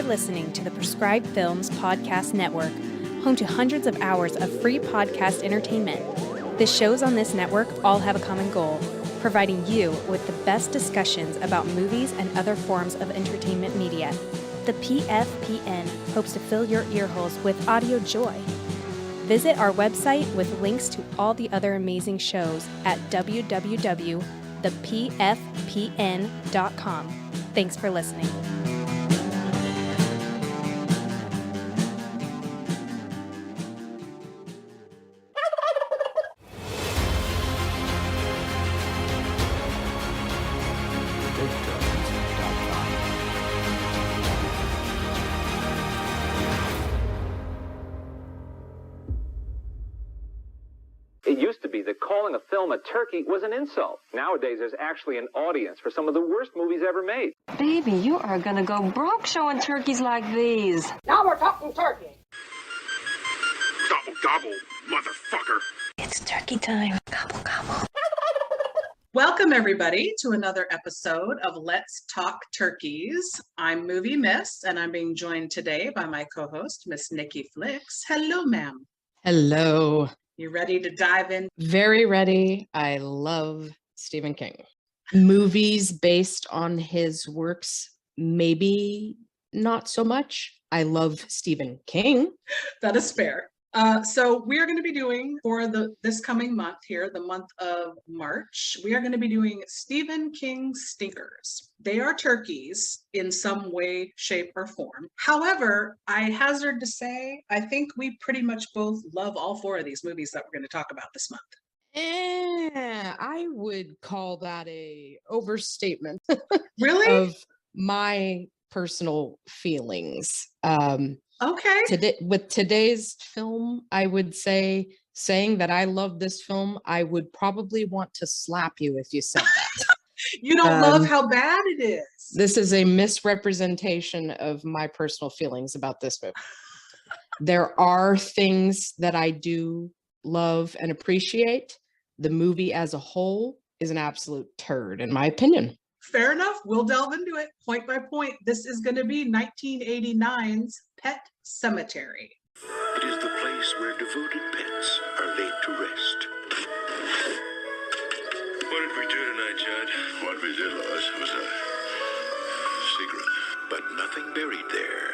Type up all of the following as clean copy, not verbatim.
You're listening to the Prescribed Films Podcast Network, home to hundreds of hours of free podcast entertainment. The shows on this network all have a common goal, providing you with the best discussions about movies and other forms of entertainment media. The PFPN hopes to fill your earholes with audio joy. Visit our website with links to all the other amazing shows at www.thepfpn.com. Thanks for listening. It used to be that calling a film a turkey was an insult. Nowadays, there's actually an audience for some of the worst movies ever made. Baby, you are gonna go broke showing turkeys like these. Now we're talking turkey. Gobble, gobble, motherfucker. It's turkey time. Gobble, gobble. Welcome, everybody, to another episode of Let's Talk Turkeys. I'm Movie Miss, and I'm being joined today by my co-host, Miss Nikki Flicks. Hello, ma'am. Hello. You ready to dive in? Very ready. I love Stephen King. Movies based on his works, maybe not so much. I love Stephen King. That is fair. So we are going to be doing for this coming month here, the month of March, we are going to be doing Stephen King stinkers. They are turkeys in some way, shape, or form. However, I hazard to say, I think we pretty much both love all four of these movies that we're going to talk about this month. I would call that a overstatement Really? of my personal feelings. Okay. With today's film, I would say saying that I love this film, I would probably want to slap you if you said that. You don't love how bad it is. This is a misrepresentation of my personal feelings about this movie. There are things that I do love and appreciate. The movie as a whole is an absolute turd, in my opinion. Fair enough. We'll delve into it point by point. This is going to be 1989's Pet Sematary. It is the place where devoted pets are laid to rest. What did we do tonight, Judd? What we did, Lois, was a secret. But nothing buried there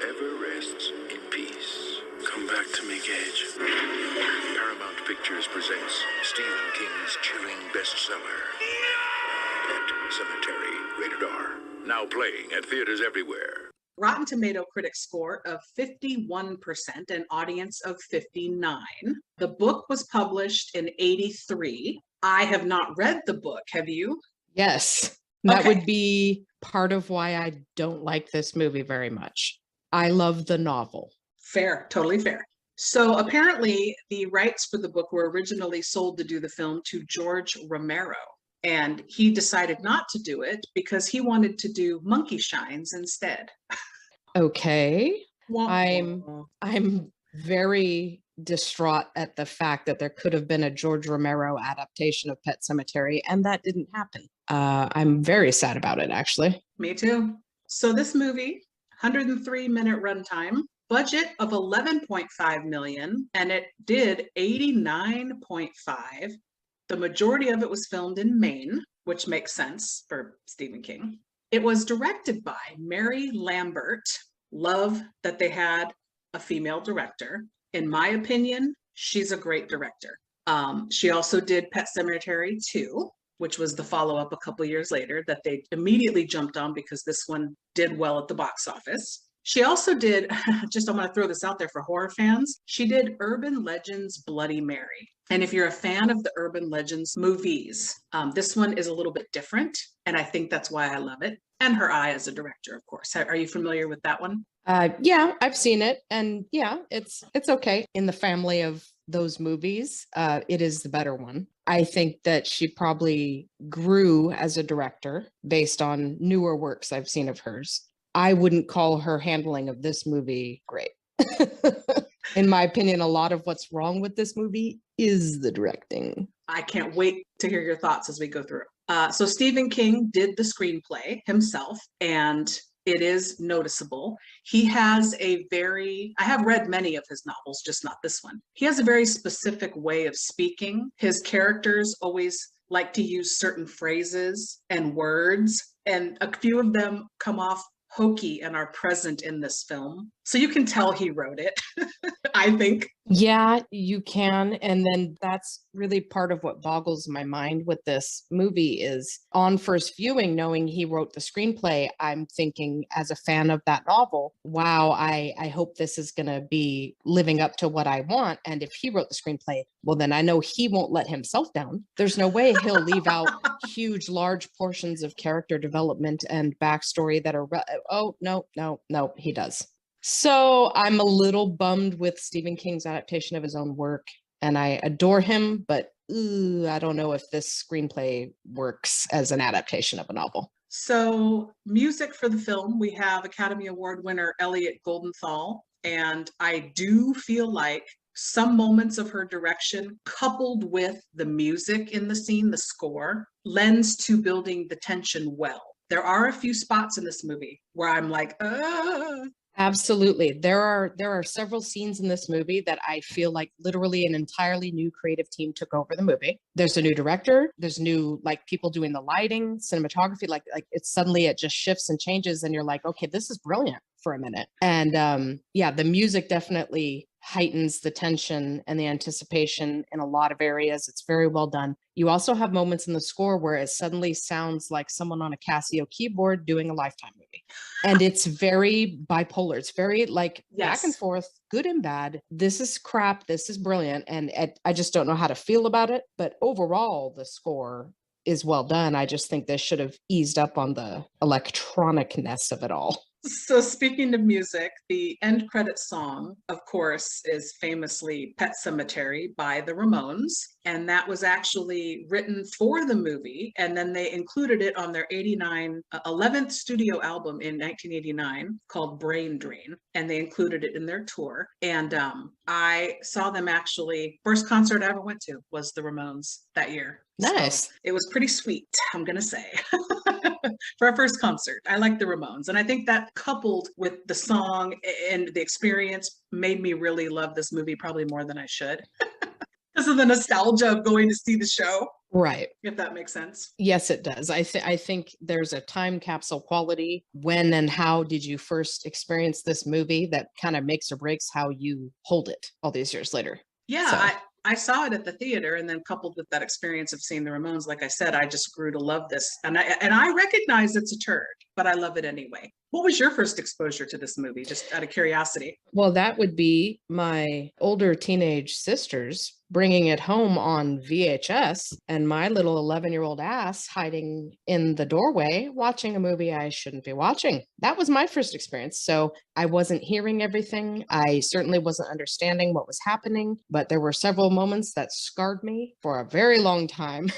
ever rests in peace. Come back to me, Gage. Paramount Pictures presents Stephen King's chilling bestseller, Pet Sematary, rated R. Now playing at theaters everywhere. Rotten Tomato critic score of 51%, an audience of 59. The book was published in 83. I have not read the book. Have you? Yes, that Okay. would be part of why I don't like this movie very much. I love the novel. Fair, totally fair. So apparently the rights for the book were originally sold to do the film to George Romero. And he decided not to do it because he wanted to do monkey shines instead. Okay. Wah, I'm wah. I'm very distraught at the fact that there could have been a George Romero adaptation of Pet Sematary, and that didn't happen. I'm very sad about it, actually. Me too. So this movie, 103-minute runtime, budget of 11.5 million, and it did 89.5. The majority of it was filmed in Maine, which makes sense for Stephen King. It was directed by Mary Lambert. Love that they had a female director. In my opinion, she's a great director. She also did Pet Sematary 2, which was the follow-up a couple years later that they immediately jumped on because this one did well at the box office. She also did, I'm going to throw this out there for horror fans, she did Urban Legends Bloody Mary. And if you're a fan of the Urban Legends movies, this one is a little bit different, and I think that's why I love it. And her eye as a director, of course. Are you familiar with that one? Yeah, I've seen it, and yeah, it's okay. In the family of those movies, it is the better one. I think that she probably grew as a director based on newer works I've seen of hers. I wouldn't call her handling of this movie great. In my opinion, a lot of what's wrong with this movie is the directing. I can't wait to hear your thoughts as we go through. So Stephen King did the screenplay himself, and It is noticeable. He has I have read many of his novels, just not this one. He has a very specific way of speaking. His characters always like to use certain phrases and words, and a few of them come off hokey and are present in this film. So you can tell he wrote it, I think. Yeah, you can. And then that's really part of what boggles my mind with this movie is on first viewing, knowing he wrote the screenplay, I'm thinking as a fan of that novel, wow, I hope this is going to be living up to what I want. And if he wrote the screenplay, well, then I know he won't let himself down. There's no way he'll leave out huge, large portions of character development and backstory that are, oh, no, he does. So I'm a little bummed with Stephen King's adaptation of his own work, and I adore him, but I don't know if this screenplay works as an adaptation of a novel. So, music for the film, we have Academy Award winner Elliot Goldenthal, and I do feel like some moments of her direction, coupled with the music in the scene, the score, lends to building the tension well. There are a few spots in this movie where I'm like, Absolutely. There are several scenes in this movie that I feel like literally an entirely new creative team took over the movie. There's a new director, there's new like people doing the lighting, cinematography, like it's suddenly it just shifts and changes and you're like, okay, this is brilliant for a minute. And yeah, the music definitely heightens the tension and the anticipation in a lot of areas. It's very well done. You also have moments in the score where it suddenly sounds like someone on a Casio keyboard doing a Lifetime movie. And it's very bipolar. It's very like back and forth, good and bad. This is crap. This is brilliant. And I just don't know how to feel about it. But overall, the score is well done. I just think this should have eased up on the electronicness of it all. So speaking of music, the end credit song, of course, is famously Pet Sematary by the Ramones. And that was actually written for the movie. And then they included it on their 11th studio album in 1989 called Brain Drain. And they included it in their tour. And I saw them actually, first concert I ever went to was the Ramones that year. Nice. So it was pretty sweet, I'm going to say. For our first concert, I like the Ramones. And I think that coupled with the song and the experience made me really love this movie probably more than I should. Because of the nostalgia of going to see the show. Right. If that makes sense. Yes, it does. I think there's a time capsule quality. When and how did you first experience this movie that kind of makes or breaks how you hold it all these years later? Yeah, So. I saw it at the theater, and then coupled with that experience of seeing the Ramones, like I said, I just grew to love this. And I recognize it's a turd, but I love it anyway. What was your first exposure to this movie, just out of curiosity? Well, that would be my older teenage sisters bringing it home on VHS and my little 11-year-old ass hiding in the doorway watching a movie I shouldn't be watching. That was my first experience. So I wasn't hearing everything. I certainly wasn't understanding what was happening, but there were several moments that scarred me for a very long time.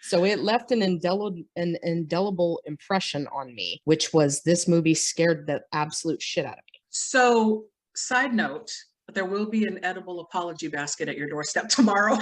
So it left an indelible impression on me, which was this movie scared the absolute shit out of me. So, side note, there will be an edible apology basket at your doorstep tomorrow.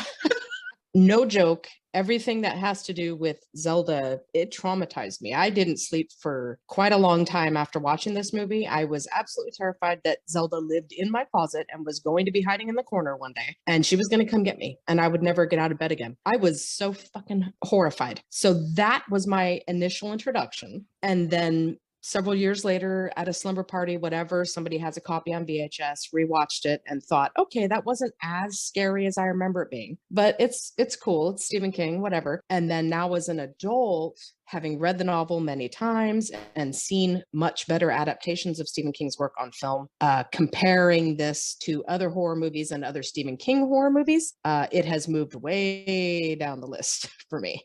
No joke. Everything that has to do with Zelda, it traumatized me. I didn't sleep for quite a long time after watching this movie. I was absolutely terrified that Zelda lived in my closet and was going to be hiding in the corner one day, and she was going to come get me, and I would never get out of bed again. I was so fucking horrified. So that was my initial introduction. And then several years later at a slumber party, whatever, somebody has a copy on VHS, rewatched it and thought, okay, that wasn't as scary as I remember it being, but it's cool. It's Stephen King, whatever. And then now as an adult, having read the novel many times and seen much better adaptations of Stephen King's work on film, comparing this to other horror movies and other Stephen King horror movies, it has moved way down the list for me.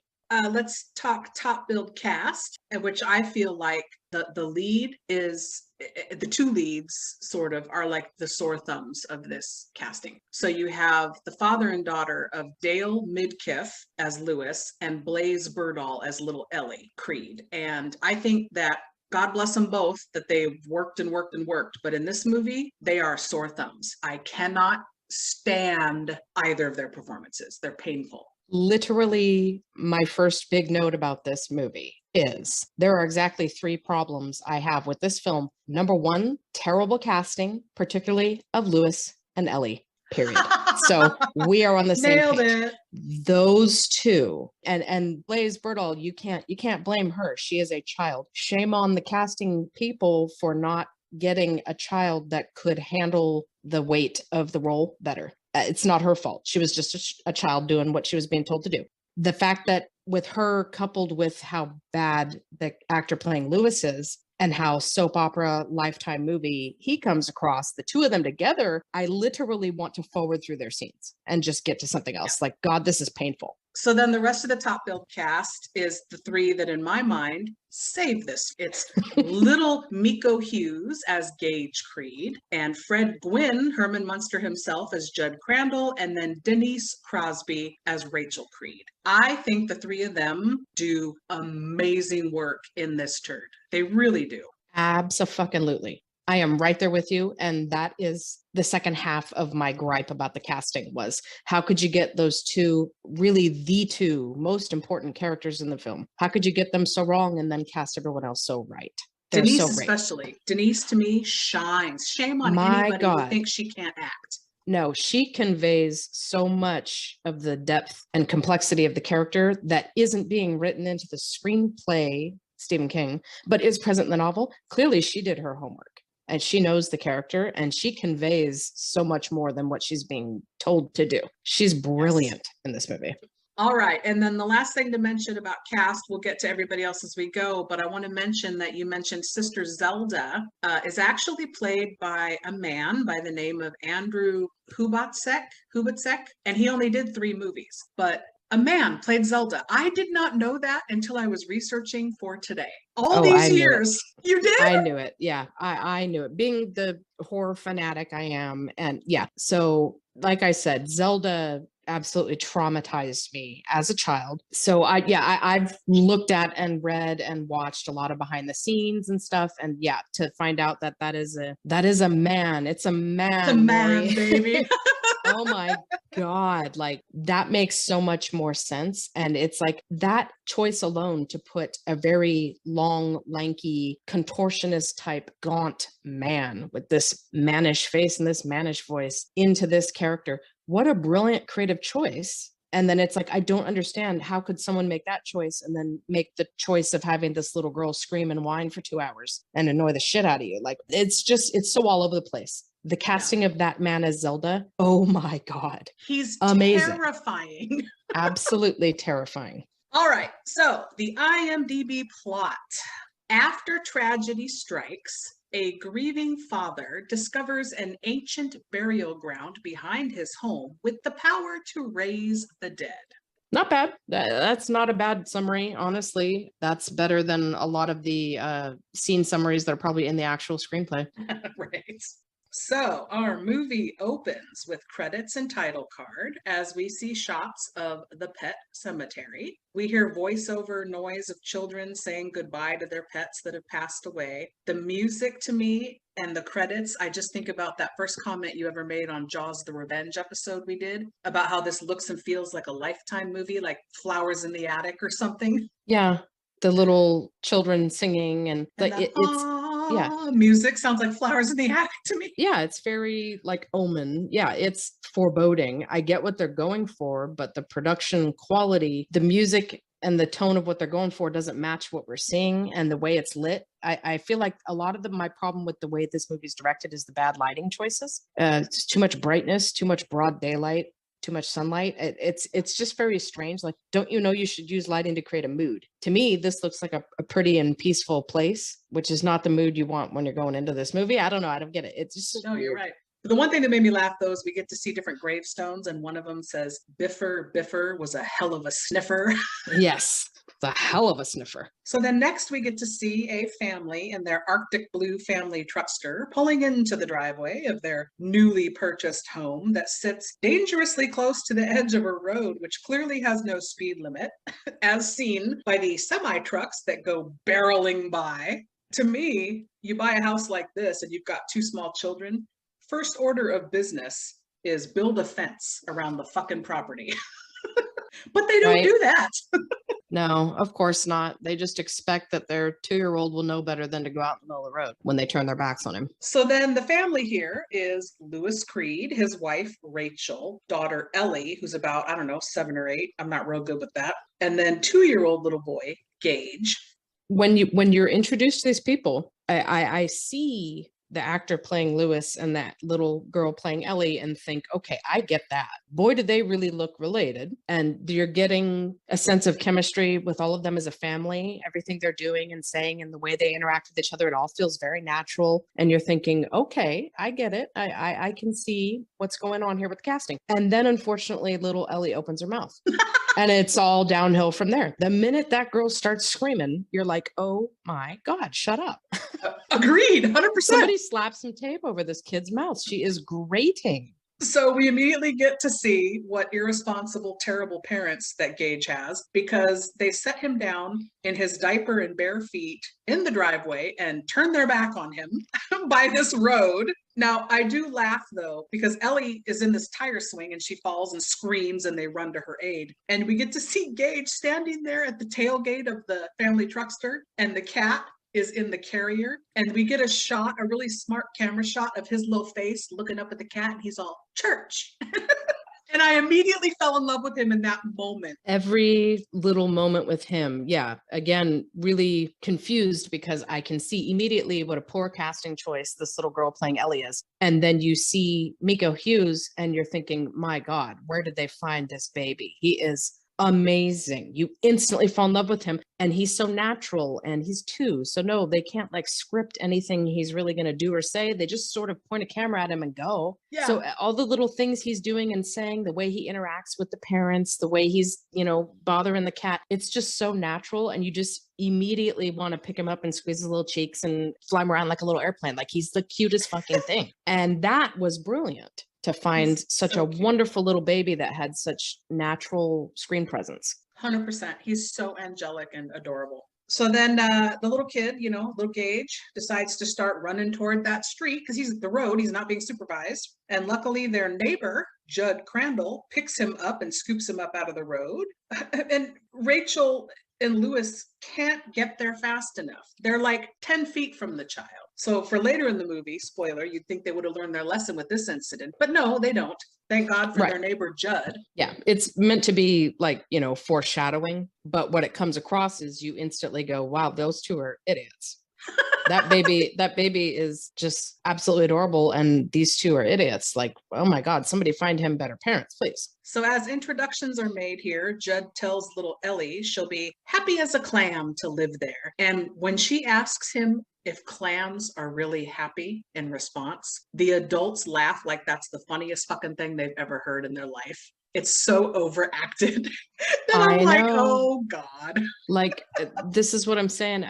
Let's talk top billed cast, which I feel like the lead is, the two leads sort of are like the sore thumbs of this casting. So you have the father and daughter of Dale Midkiff as Lewis and Blaze Birdall as little Ellie Creed. And I think that God bless them both, that they've worked and worked and worked. But in this movie, they are sore thumbs. I cannot stand either of their performances. They're painful. Literally my first big note about this movie. is there are exactly 3 problems I have with this film. Number 1, terrible casting, particularly of Lewis and Ellie, period. So we are on the same Nailed page. it. Those 2, and Blaise Berdahl, you can't blame her. She is a child. Shame on the casting people for not getting a child that could handle the weight of the role better. It's not her fault. She was just a child doing what she was being told to do. The fact that with her, coupled with how bad the actor playing Lewis is and how soap opera Lifetime movie he comes across, the 2 of them together, I literally want to forward through their scenes and just get to something else. Like, God, this is painful. So then the rest of the top billed cast is the 3 that in my mind save this. It's little Miko Hughes as Gage Creed, and Fred Gwynn, Herman Munster himself, as Judd Crandall, and then Denise Crosby as Rachel Creed. I think the 3 of them do amazing work in this turd. They really do. Abso-fucking-lutely. I am right there with you. And that is the second half of my gripe about the casting was, how could you get those 2, really the 2 most important characters in the film? How could you get them so wrong and then cast everyone else so right? They're Denise so great. especially. Denise to me shines. Shame on My anybody God. who thinks she can't act. No, she conveys so much of the depth and complexity of the character that isn't being written into the screenplay, Stephen King, but is present in the novel. Clearly, she did her homework and she knows the character and she conveys so much more than what she's being told to do. She's brilliant in this movie. All right. And then the last thing to mention about cast, we'll get to everybody else as we go, but I want to mention that you mentioned Sister Zelda is actually played by a man by the name of Andrew Hubatsek, and he only did 3 movies, but a man played Zelda. I did not know that until I was researching for today. All these years. You did? I knew it. Yeah, I knew it. Being the horror fanatic I am. And yeah, so like I said, Zelda absolutely traumatized me as a child. So I've looked at and read and watched a lot of behind the scenes and stuff. And yeah, to find out that is a man. It's a man. It's a man, baby. Oh my God, like that makes so much more sense. And it's like that choice alone to put a very long, lanky, contortionist type, gaunt man with this mannish face and this mannish voice into this character. What a brilliant creative choice. And then it's like, I don't understand, how could someone make that choice and then make the choice of having this little girl scream and whine for 2 hours and annoy the shit out of you? Like, it's so all over the place. The casting of that man as Zelda, oh my God. He's amazing. Terrifying. Absolutely terrifying. All right. So the IMDb plot. After tragedy strikes, a grieving father discovers an ancient burial ground behind his home with the power to raise the dead. Not bad. That's not a bad summary, honestly. That's better than a lot of the scene summaries that are probably in the actual screenplay. Right. So our movie opens with credits and title card as we see shots of the pet cemetery. We hear voiceover noise of children saying goodbye to their pets that have passed away. The music to me and the credits, I just think about that first comment you ever made on Jaws the Revenge episode we did about how this looks and feels like a Lifetime movie, like Flowers in the Attic or something. Yeah. The little children singing and music sounds like Flowers in the Attic to me. Yeah, it's very like Omen. Yeah, it's foreboding. I get what they're going for, but the production quality, the music and the tone of what they're going for doesn't match what we're seeing and the way it's lit. I feel like a lot of my problem with the way this movie is directed is the bad lighting choices. It's too much brightness, too much broad daylight, too much sunlight. It's just very strange. Like, don't you know you should use lighting to create a mood? To me, this looks like a pretty and peaceful place, which is not the mood you want when you're going into this movie. I don't know. I don't get it. It's just no, you're right. The one thing that made me laugh, though, is we get to see different gravestones, and one of them says, Biffer was a hell of a sniffer. Yes, it's a hell of a sniffer. So then next we get to see a family in their Arctic Blue family truckster pulling into the driveway of their newly purchased home that sits dangerously close to the edge of a road, which clearly has no speed limit, as seen by the semi-trucks that go barreling by. To me, you buy a house like this and you've got 2 small children, first order of business is build a fence around the fucking property. But they don't do that. No, of course not. They just expect that their 2-year-old will know better than to go out in the middle of the road when they turn their backs on him. So then the family here is Lewis Creed, his wife, Rachel, daughter Ellie, who's about, I don't know, 7 or 8. I'm not real good with that. And then 2-year-old little boy, Gage. When you're introduced to these people, I see the actor playing Lewis and that little girl playing Ellie and think, okay, I get that. Boy, do they really look related. And you're getting a sense of chemistry with all of them as a family, everything they're doing and saying and the way they interact with each other. It all feels very natural. And you're thinking, okay, I get it. I can see what's going on here with casting. And then unfortunately, little Ellie opens her mouth. And it's all downhill from there. The minute that girl starts screaming, you're like, oh my God, shut up. Agreed, 100%. Somebody slap some tape over this kid's mouth. She is grating. So we immediately get to see what irresponsible, terrible parents that Gage has, because they set him down in his diaper and bare feet in the driveway and turn their back on him by this road. Now, I do laugh though, because Ellie is in this tire swing and she falls and screams and they run to her aid. And we get to see Gage standing there at the tailgate of the family truckster, and the cat is in the carrier, and we get a really smart camera shot of his little face looking up at the cat, and he's all, church. And I immediately fell in love with him in that moment. Every little moment with him, yeah, again, really confused because I can see immediately what a poor casting choice this little girl playing Ellie is. And then you see Miko Hughes and you're thinking, my God, where did they find this baby? He is amazing. You instantly fall in love with him, and he's so natural, and he's 2. So no, they can't like script anything he's really going to do or say. They just sort of point a camera at him and go. Yeah. So all the little things he's doing and saying, the way he interacts with the parents, the way he's, bothering the cat, it's just so natural. And you just immediately want to pick him up and squeeze his little cheeks and fly him around like a little airplane. Like he's the cutest fucking thing. And that was brilliant. To find such a wonderful little baby that had such natural screen presence. 100%. He's so angelic and adorable. So then the little kid, little Gage, decides to start running toward that street because he's at the road. He's not being supervised. And luckily their neighbor, Judd Crandall, picks him up and scoops him up out of the road. And Rachel and Lewis can't get there fast enough. They're like 10 feet from the child. So for later in the movie, spoiler, you'd think they would have learned their lesson with this incident, but no, they don't. Thank God for their neighbor, Judd. Yeah, it's meant to be like, foreshadowing, but what it comes across is you instantly go, wow, those 2 are idiots. That baby is just absolutely adorable, and these 2 are idiots. Like, oh my God, somebody find him better parents, please. So as introductions are made here, Judd tells little Ellie she'll be happy as a clam to live there. And when she asks him if clams are really happy in response, the adults laugh like that's the funniest fucking thing they've ever heard in their life. It's so overacted that I'm like, oh God. Like, this is what I'm saying.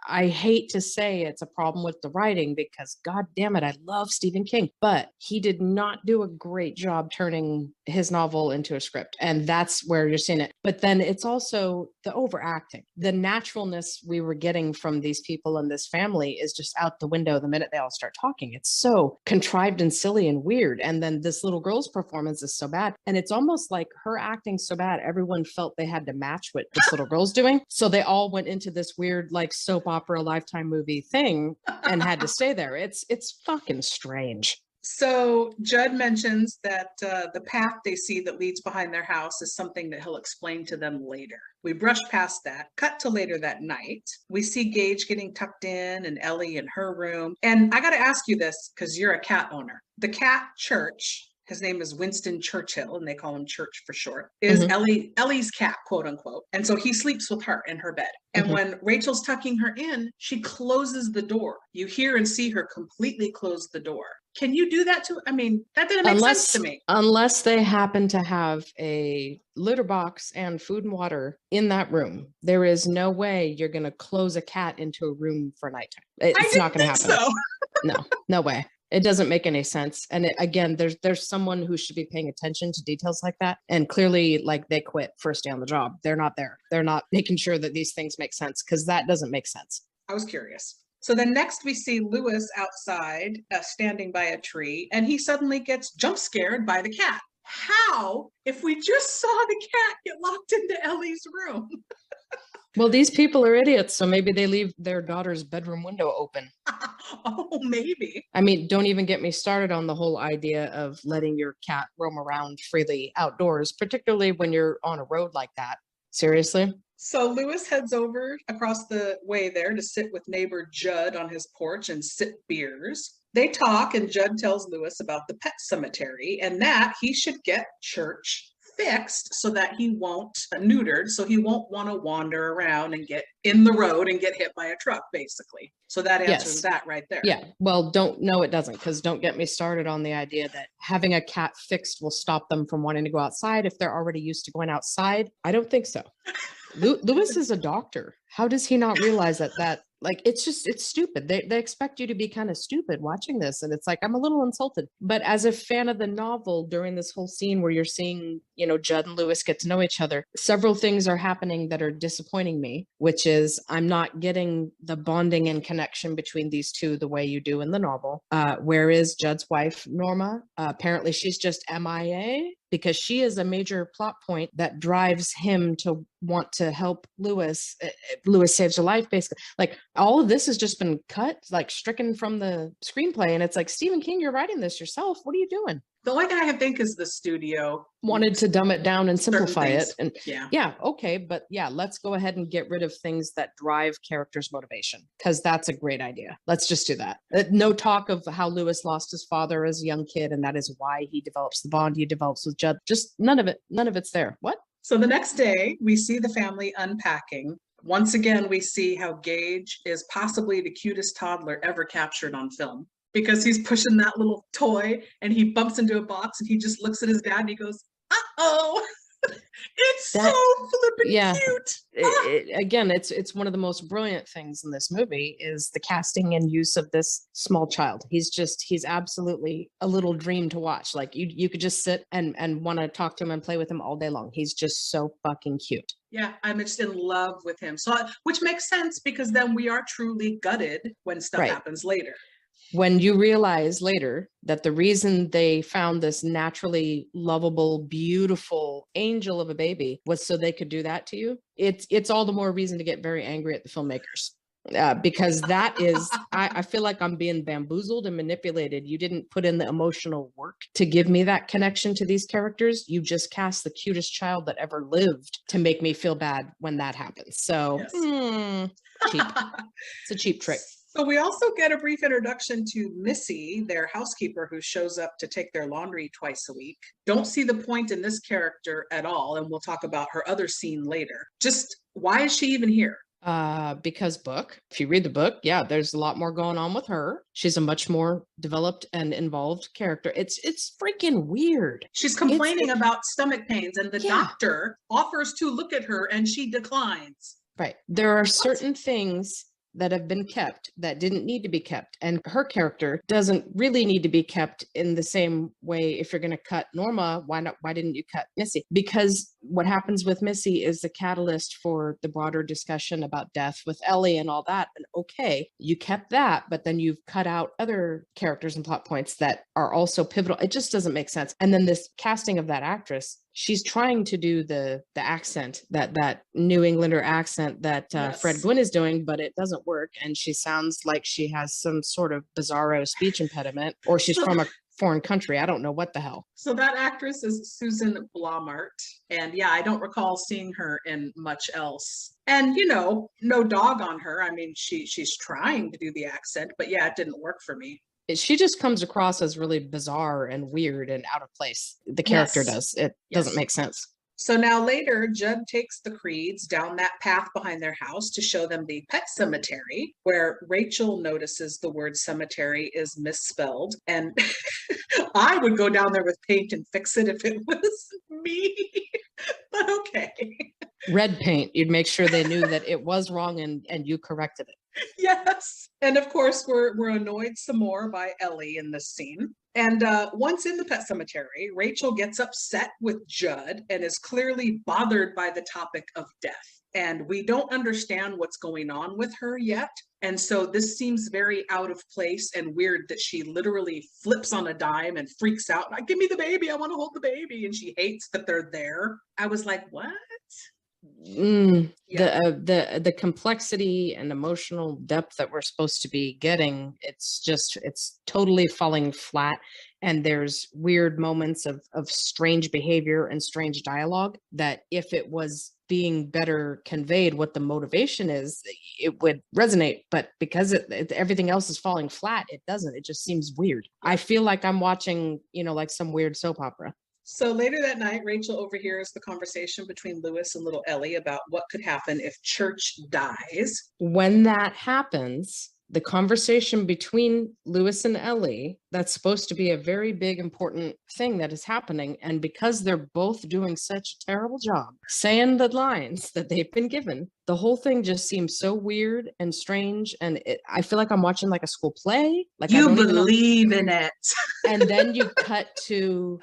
I hate to say it's a problem with the writing because God damn it, I love Stephen King, but he did not do a great job turning his novel into a script. And that's where you're seeing it. But then it's also the overacting. The naturalness we were getting from these people and this family is just out the window the minute they all start talking. It's so contrived and silly and weird. And then this little girl's performance is so bad. And it's almost like her acting so bad, everyone felt they had to match what this little girl's doing. So they all went into this weird, like soap opera, Lifetime movie thing and had to stay there. It's fucking strange. So Judd mentions that the path they see that leads behind their house is something that he'll explain to them later. We brush past that, cut to later that night. We see Gage getting tucked in and Ellie in her room. And I got to ask you this because you're a cat owner. The cat Church, his name is Winston Churchill, and they call him Church for short, is Ellie's cat, quote unquote. And so he sleeps with her in her bed. And when Rachel's tucking her in, she closes the door. You hear and see her completely close the door. Can you do that I mean, that didn't make sense to me. Unless they happen to have a litter box and food and water in that room, there is no way you're going to close a cat into a room for nighttime. It's not going to happen. So. No way. It doesn't make any sense. And again, there's someone who should be paying attention to details like that. And clearly, like, they quit first day on the job. They're not there. They're not making sure that these things make sense because that doesn't make sense. I was curious. So then next we see Lewis outside standing by a tree, and he suddenly gets jump scared by the cat. How, if we just saw the cat get locked into Ellie's room? Well, these people are idiots, so maybe they leave their daughter's bedroom window open. Oh, maybe. I mean, don't even get me started on the whole idea of letting your cat roam around freely outdoors, particularly when you're on a road like that. Seriously? So Lewis heads over across the way there to sit with neighbor Judd on his porch and sip beers. They talk, and Judd tells Lewis about the pet cemetery and that he should get church fixed so that he won't neutered, so he won't want to wander around and get in the road and get hit by a truck, basically. So that answers Yes. that right there. Yeah. Well, no, it doesn't, because don't get me started on the idea that having a cat fixed will stop them from wanting to go outside if they're already used to going outside. I don't think so. Lewis is a doctor. How does he not realize that like, it's stupid. They expect you to be kind of stupid watching this. And it's like, I'm a little insulted. But as a fan of the novel, during this whole scene where you're seeing, Judd and Lewis get to know each other, several things are happening that are disappointing me, which is I'm not getting the bonding and connection between these two the way you do in the novel. Where is Judd's wife, Norma? Apparently she's just MIA, because she is a major plot point that drives him to want to help Lewis. Lewis saves her life, basically. Like, all of this has just been cut, like stricken from the screenplay. And it's like, Stephen King, you're writing this yourself. What are you doing? The only thing I can think is the studio Wanted to dumb it down and simplify it. things. And Yeah. Okay. But yeah, let's go ahead and get rid of things that drive characters' motivation, because that's a great idea. Let's just do that. No talk of how Lewis lost his father as a young kid, and that is why he develops the bond he develops with Judd. Just none of it. None of it's there. What? So the next day, we see the family unpacking. Once again, we see how Gage is possibly the cutest toddler ever captured on film, because he's pushing that little toy and he bumps into a box and he just looks at his dad and he goes, uh-oh. It's so flippin' cute. Again, it's one of the most brilliant things in this movie is the casting and use of this small child. He's absolutely a little dream to watch. Like, you could just sit and want to talk to him and play with him all day long. He's just so fucking cute. Yeah, I'm just in love with him. So, which makes sense, because then we are truly gutted when stuff happens later. When you realize later that the reason they found this naturally lovable, beautiful angel of a baby was so they could do that to you, it's all the more reason to get very angry at the filmmakers. Because that is, I feel like I'm being bamboozled and manipulated. You didn't put in the emotional work to give me that connection to these characters. You just cast the cutest child that ever lived to make me feel bad when that happens. So, cheap. It's a cheap trick. So we also get a brief introduction to Missy, their housekeeper, who shows up to take their laundry twice a week. Don't see the point in this character at all, and we'll talk about her other scene later. Just, why is she even here? Because book. If you read the book, yeah, there's a lot more going on with her. She's a much more developed and involved character. It's freaking weird. She's complaining about stomach pains, and the doctor offers to look at her and she declines. Right. There are certain things that have been kept that didn't need to be kept. And her character doesn't really need to be kept in the same way. If you're going to cut Norma, why didn't you cut Missy? Because what happens with Missy is the catalyst for the broader discussion about death with Ellie and all that. And okay, you kept that, but then you've cut out other characters and plot points that are also pivotal. It just doesn't make sense. And then this casting of that actress, she's trying to do the accent, that New Englander accent that Fred Gwynne is doing, but it doesn't work. And she sounds like she has some sort of bizarro speech impediment, or she's from a foreign country. I don't know what the hell. So that actress is Susan Blomart. And yeah, I don't recall seeing her in much else. And, no dog on her. I mean, she's trying to do the accent, but yeah, it didn't work for me. She just comes across as really bizarre and weird and out of place. The character does. It doesn't make sense. So now later, Judd takes the Creeds down that path behind their house to show them the pet cemetery, where Rachel notices the word cemetery is misspelled. And I would go down there with paint and fix it if it was me, but okay. Red paint. You'd make sure they knew that it was wrong and you corrected it. Yes. And of course, we're annoyed some more by Ellie in this scene. And once in the pet cemetery, Rachel gets upset with Judd and is clearly bothered by the topic of death. And we don't understand what's going on with her yet. And so this seems very out of place and weird that she literally flips on a dime and freaks out. Like, give me the baby. I want to hold the baby. And she hates that they're there. I was like, what? Yeah. The complexity and emotional depth that we're supposed to be getting, it's totally falling flat. And there's weird moments of strange behavior and strange dialogue that if it was being better conveyed what the motivation is, it would resonate. But because everything else is falling flat, it doesn't. It just seems weird. I feel like I'm watching, like some weird soap opera. So later that night, Rachel overhears the conversation between Lewis and little Ellie about what could happen if Church dies. When that happens, the conversation between Lewis and Ellie, that's supposed to be a very big, important thing that is happening. And because they're both doing such a terrible job saying the lines that they've been given, the whole thing just seems so weird and strange. And I feel like I'm watching like a school play. Like I You don't even know. believe in it. And then you cut to,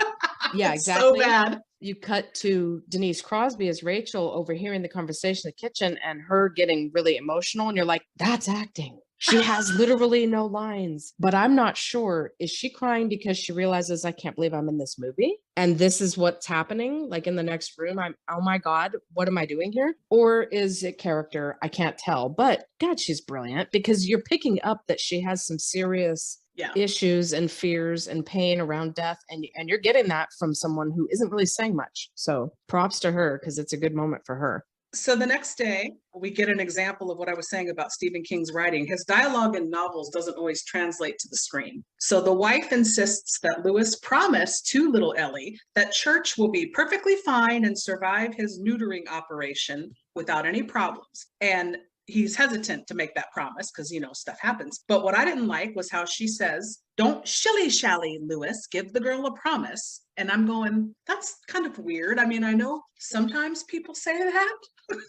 yeah, It's exactly. so bad. You cut to Denise Crosby as Rachel overhearing the conversation in the kitchen and her getting really emotional. And you're like, that's acting. She has literally no lines. But I'm not sure. Is she crying because she realizes, I can't believe I'm in this movie? And this is what's happening. Like in the next room, oh my God, what am I doing here? Or is it character? I can't tell. But God, she's brilliant because you're picking up that she has some serious issues and fears and pain around death. And you're getting that from someone who isn't really saying much. So props to her because it's a good moment for her. So the next day, we get an example of what I was saying about Stephen King's writing. His dialogue in novels doesn't always translate to the screen. So the wife insists that Lewis promise to little Ellie that Church will be perfectly fine and survive his neutering operation without any problems. And he's hesitant to make that promise because, stuff happens. But what I didn't like was how she says, don't shilly-shally, Lewis, give the girl a promise. And I'm going, that's kind of weird. I mean, I know sometimes people say that,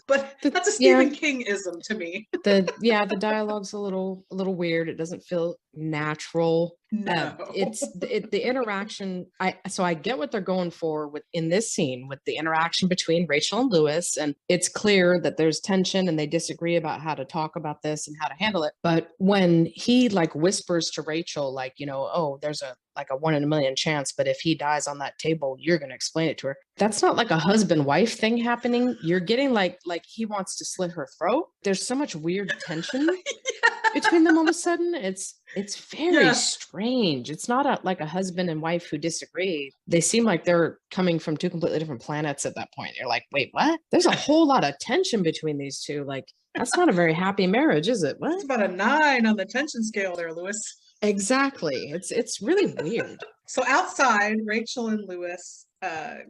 but that's a Stephen King-ism to me. The dialogue's a little weird. It doesn't feel natural. No. The interaction. So I get what they're going for in this scene with the interaction between Rachel and Lewis, and it's clear that there's tension and they disagree about how to talk about this and how to handle it. But when he like whispers to Rachel, like, oh, there's a 1 in a million chance, but if he dies on that table, you're going to explain it to her. That's not like a husband-wife thing happening. You're getting like he wants to slit her throat. There's so much weird tension between them all of a sudden. It's very strange. It's not like a husband and wife who disagree. They seem like they're coming from two completely different planets at that point. You're like, wait, what? There's a whole lot of tension between these two. Like, that's not a very happy marriage, is it? What? It's about a 9 on the tension scale there, Lewis. Exactly. It's really weird. So outside, Rachel and Lewis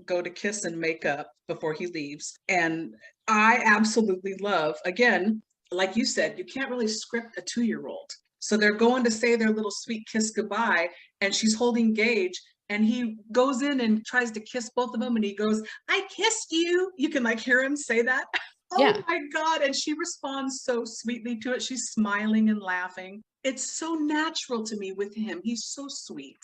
go to kiss and make up before he leaves. And I absolutely love, again, like you said, you can't really script a 2-year-old. So they're going to say their little sweet kiss goodbye, and she's holding Gage, and he goes in and tries to kiss both of them, and he goes, I kissed you. You can hear him say that. Oh my God. And she responds so sweetly to it. She's smiling and laughing. It's so natural to me with him. He's so sweet.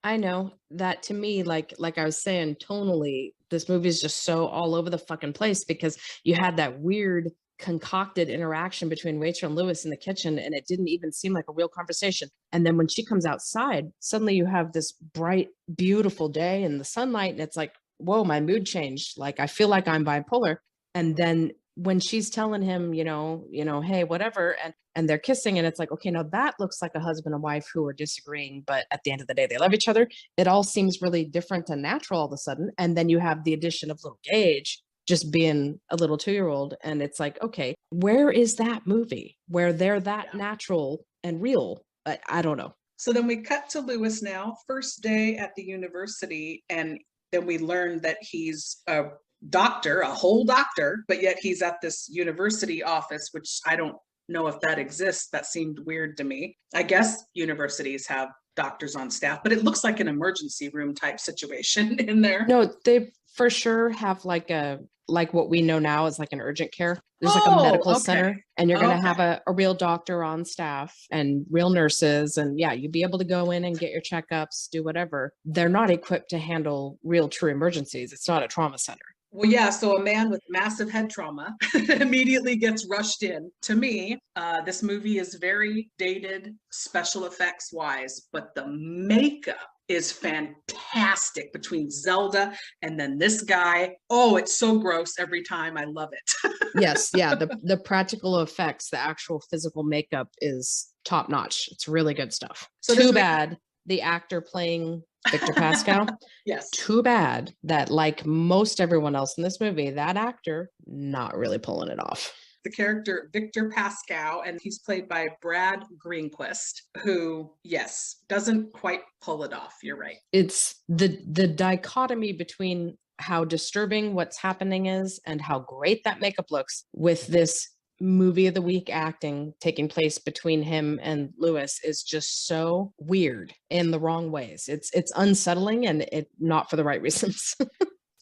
I know that to me, like I was saying, tonally, this movie is just so all over the fucking place because you had that weird concocted interaction between Rachel and Lewis in the kitchen, and it didn't even seem like a real conversation. And then when she comes outside, suddenly you have this bright, beautiful day in the sunlight, and it's like, whoa, my mood changed. Like, I feel like I'm bipolar. And then when she's telling him, hey, whatever, and they're kissing, and it's like, okay, now that looks like a husband and wife who are disagreeing, but at the end of the day, they love each other. It all seems really different and natural all of a sudden. And then you have the addition of little Gage just being a little 2-year-old. And it's like, okay, where is that movie where they're that natural and real? I don't know. So then we cut to Lewis now, first day at the university. And then we learn that he's a doctor, a whole doctor, but yet he's at this university office, which I don't know if that exists. That seemed weird to me. I guess universities have doctors on staff, but it looks like an emergency room type situation in there. No, they for sure have like what we know now is like an urgent care. There's like a medical center, and you're going to have a real doctor on staff and real nurses. And yeah, you'd be able to go in and get your checkups, do whatever. They're not equipped to handle real true emergencies. It's not a trauma center. Well, yeah, so a man with massive head trauma immediately gets rushed in. To me, this movie is very dated special effects wise, but the makeup is fantastic between Zelda and then this guy. Oh, it's so gross every time. I love it. Yes, yeah, the practical effects, the actual physical makeup is top notch. It's really good stuff. So Too bad the actor playing Victor Pascal. Yes. Too bad that, like most everyone else in this movie, that actor not really pulling it off. The character Victor Pascal, and he's played by Brad Greenquist, who, yes, doesn't quite pull it off. You're right. It's the dichotomy between how disturbing what's happening is and how great that makeup looks with this movie of the week acting taking place between him and Lewis is just so weird in the wrong ways. It's unsettling, and it not for the right reasons.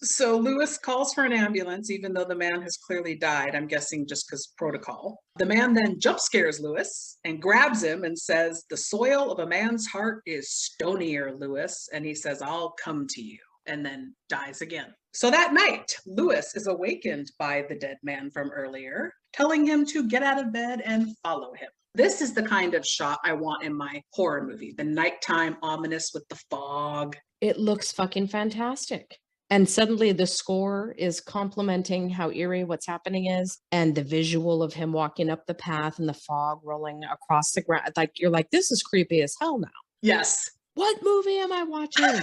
So Lewis calls for an ambulance, even though the man has clearly died, I'm guessing just because protocol. The man then jump scares Lewis and grabs him and says, "The soil of a man's heart is stonier, Lewis." And he says, "I'll come to you," and then dies again. So that night, Lewis is awakened by the dead man from earlier, telling him to get out of bed and follow him. This is the kind of shot I want in my horror movie, the nighttime ominous with the fog. It looks fucking fantastic. And suddenly the score is complementing how eerie what's happening is, and the visual of him walking up the path and the fog rolling across the ground. Like, you're like, this is creepy as hell now. Yes. What movie am I watching?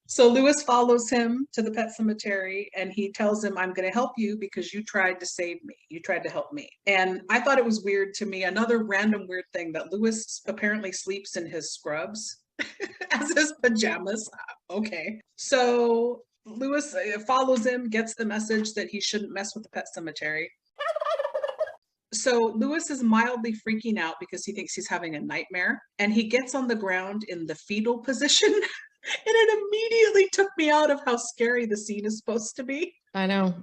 So Lewis follows him to the pet cemetery and he tells him, "I'm going to help you because you tried to save me. You tried to help me." And I thought it was weird to me, another random weird thing, that Lewis apparently sleeps in his scrubs as his pajamas. Okay. So Lewis follows him, gets the message that he shouldn't mess with the pet cemetery. So Lewis is mildly freaking out because he thinks he's having a nightmare, and he gets on the ground in the fetal position. And it immediately took me out of how scary the scene is supposed to be. I know.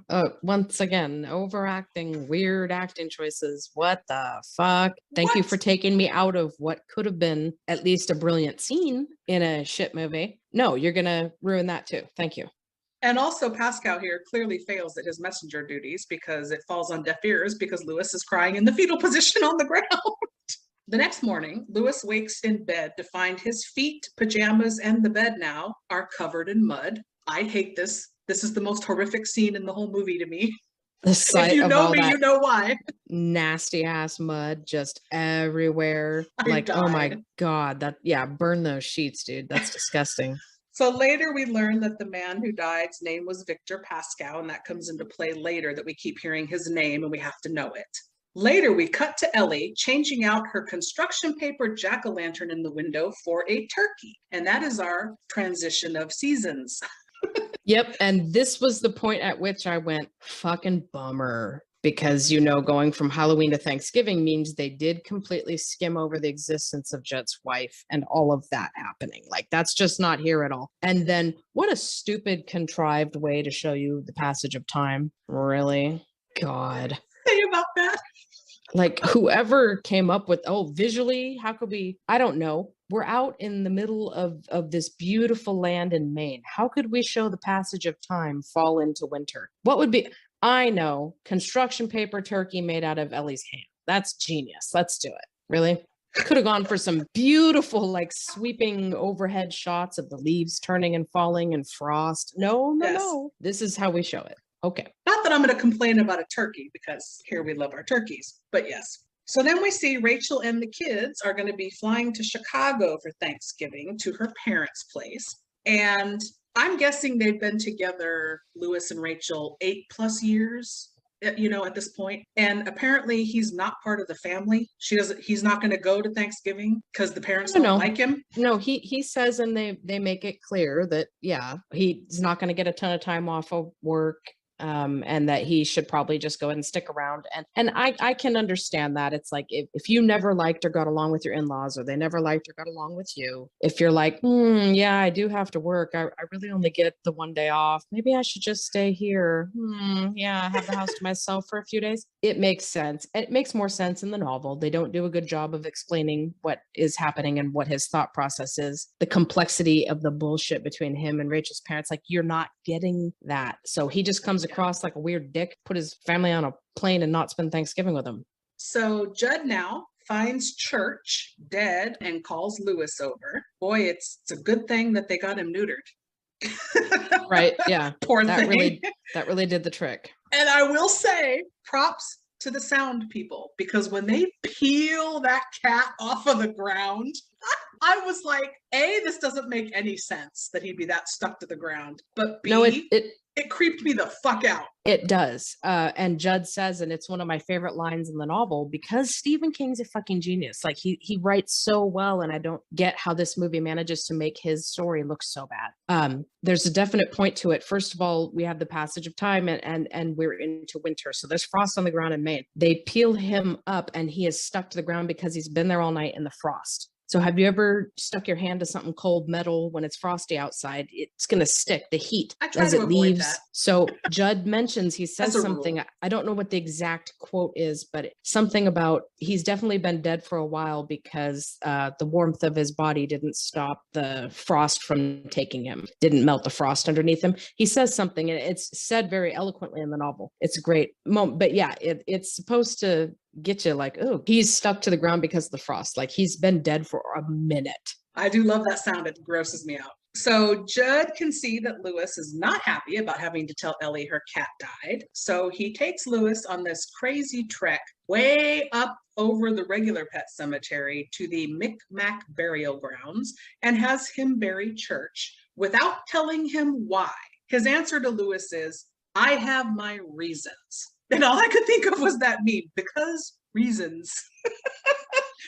Once again, overacting, weird acting choices. What the fuck? Thank you for taking me out of what could have been at least a brilliant scene in a shit movie. No, you're going to ruin that too. Thank you. And also Pascal here clearly fails at his messenger duties because it falls on deaf ears because Lewis is crying in the fetal position on the ground. The next morning, Lewis wakes in bed to find his feet, pajamas, and the bed now are covered in mud. I hate this. This is the most horrific scene in the whole movie to me. The sight if you of know all me, that you know why. nasty ass mud just everywhere. I oh my died. God, burn those sheets, dude. That's disgusting. So later we learn that the man who died's name was Victor Pascal, and that comes into play later, that we keep hearing his name and we have to know it. Later, we cut to Ellie changing out her construction paper jack-o'-lantern in the window for a turkey. And that is our transition of seasons. Yep. And this was the point at which I went, fucking bummer. Because, going from Halloween to Thanksgiving means they did completely skim over the existence of Jet's wife and all of that happening. Like, that's just not here at all. And then what a stupid, contrived way to show you the passage of time. Really? God. Say about that. Like, whoever came up with, visually, how could we, I don't know. We're out in the middle of this beautiful land in Maine. How could we show the passage of time fall into winter? What would be, I know, construction paper turkey made out of Ellie's ham. That's genius. Let's do it. Really? Could have gone for some beautiful, like, sweeping overhead shots of the leaves turning and falling and frost. No. This is how we show it. Okay. Not that I'm going to complain about a turkey because here we love our turkeys, but yes. So then we see Rachel and the kids are going to be flying to Chicago for Thanksgiving to her parents' place. And I'm guessing they've been together, Lewis and Rachel, 8+ years, at this point. And apparently he's not part of the family. He's not going to go to Thanksgiving because the parents don't like him. No, he says, and they make it clear that, he's not going to get a ton of time off of work. And that he should probably just go ahead and stick around. And I can understand that. It's like, if you never liked or got along with your in-laws, or they never liked or got along with you, if you're like, yeah, I do have to work. I really only get the one day off. Maybe I should just stay here. Yeah, have the house to myself for a few days. It makes sense. It makes more sense in the novel. They don't do a good job of explaining what is happening and what his thought process is. The complexity of the bullshit between him and Rachel's parents, like, you're not getting that. So he just comes across like a weird dick, put his family on a plane and not spend Thanksgiving with him. So Judd now finds Church dead and calls Lewis over. Boy, it's a good thing that they got him neutered. Right. Yeah. Poor that thing. that really did the trick. And I will say, props to the sound people, because when they peel that cat off of the ground, I was like, A, this doesn't make any sense that he'd be that stuck to the ground. But B, No, it creeped me the fuck out. It does. And Judd says, and it's one of my favorite lines in the novel, because Stephen King's a fucking genius. Like he writes so well, and I don't get how this movie manages to make his story look so bad. There's a definite point to it. First of all, we have the passage of time, and we're into winter. So there's frost on the ground in Maine. They peel him up and he is stuck to the ground because he's been there all night in the frost. So have you ever stuck your hand to something cold metal when it's frosty outside? It's going to stick, the heat as it leaves. So Judd mentions, he says something, I don't know what the exact quote is, but something about he's definitely been dead for a while because the warmth of his body didn't stop the frost from taking him, didn't melt the frost underneath him. He says something, and it's said very eloquently in the novel. It's a great moment. But yeah, it's supposed to get you like, oh, he's stuck to the ground because of the frost. Like he's been dead for a minute. I do love that sound. It grosses me out. So Judd can see that Lewis is not happy about having to tell Ellie her cat died. So he takes Lewis on this crazy trek way up over the regular pet cemetery to the Micmac burial grounds and has him bury Church without telling him why. His answer to Lewis is, I have my reasons. And all I could think of was that meme, because reasons.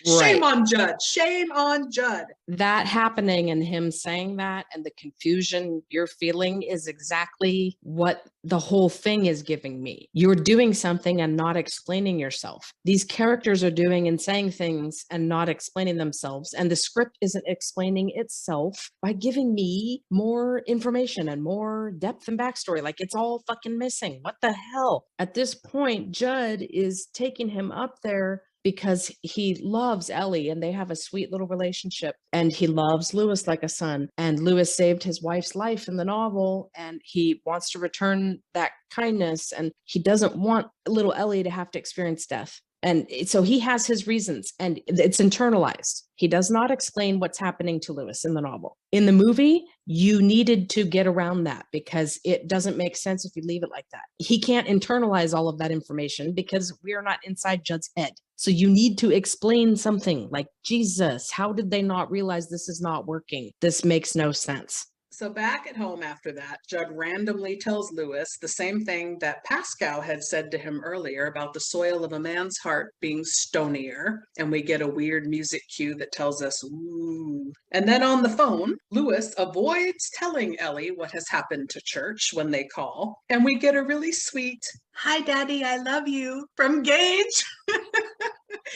Shame on Judd. Shame on Judd. That happening and him saying that and the confusion you're feeling is exactly what the whole thing is giving me. You're doing something and not explaining yourself. These characters are doing and saying things and not explaining themselves. And the script isn't explaining itself by giving me more information and more depth and backstory. Like it's all fucking missing. What the hell? At this point, Judd is taking him up there because he loves Ellie and they have a sweet little relationship, and he loves Lewis like a son, and Lewis saved his wife's life in the novel, and he wants to return that kindness, and he doesn't want little Ellie to have to experience death. And so he has his reasons, and it's internalized. He does not explain what's happening to Lewis in the novel. In the movie, you needed to get around that because it doesn't make sense if you leave it like that. He can't internalize all of that information because we are not inside Judd's head. So you need to explain something like, Jesus, how did they not realize this is not working? This makes no sense. So back at home after that, Judd randomly tells Lewis the same thing that Pascal had said to him earlier about the soil of a man's heart being stonier. And we get a weird music cue that tells us, ooh. And then on the phone, Lewis avoids telling Ellie what has happened to Church when they call. And we get a really sweet, hi, Daddy, I love you from Gage.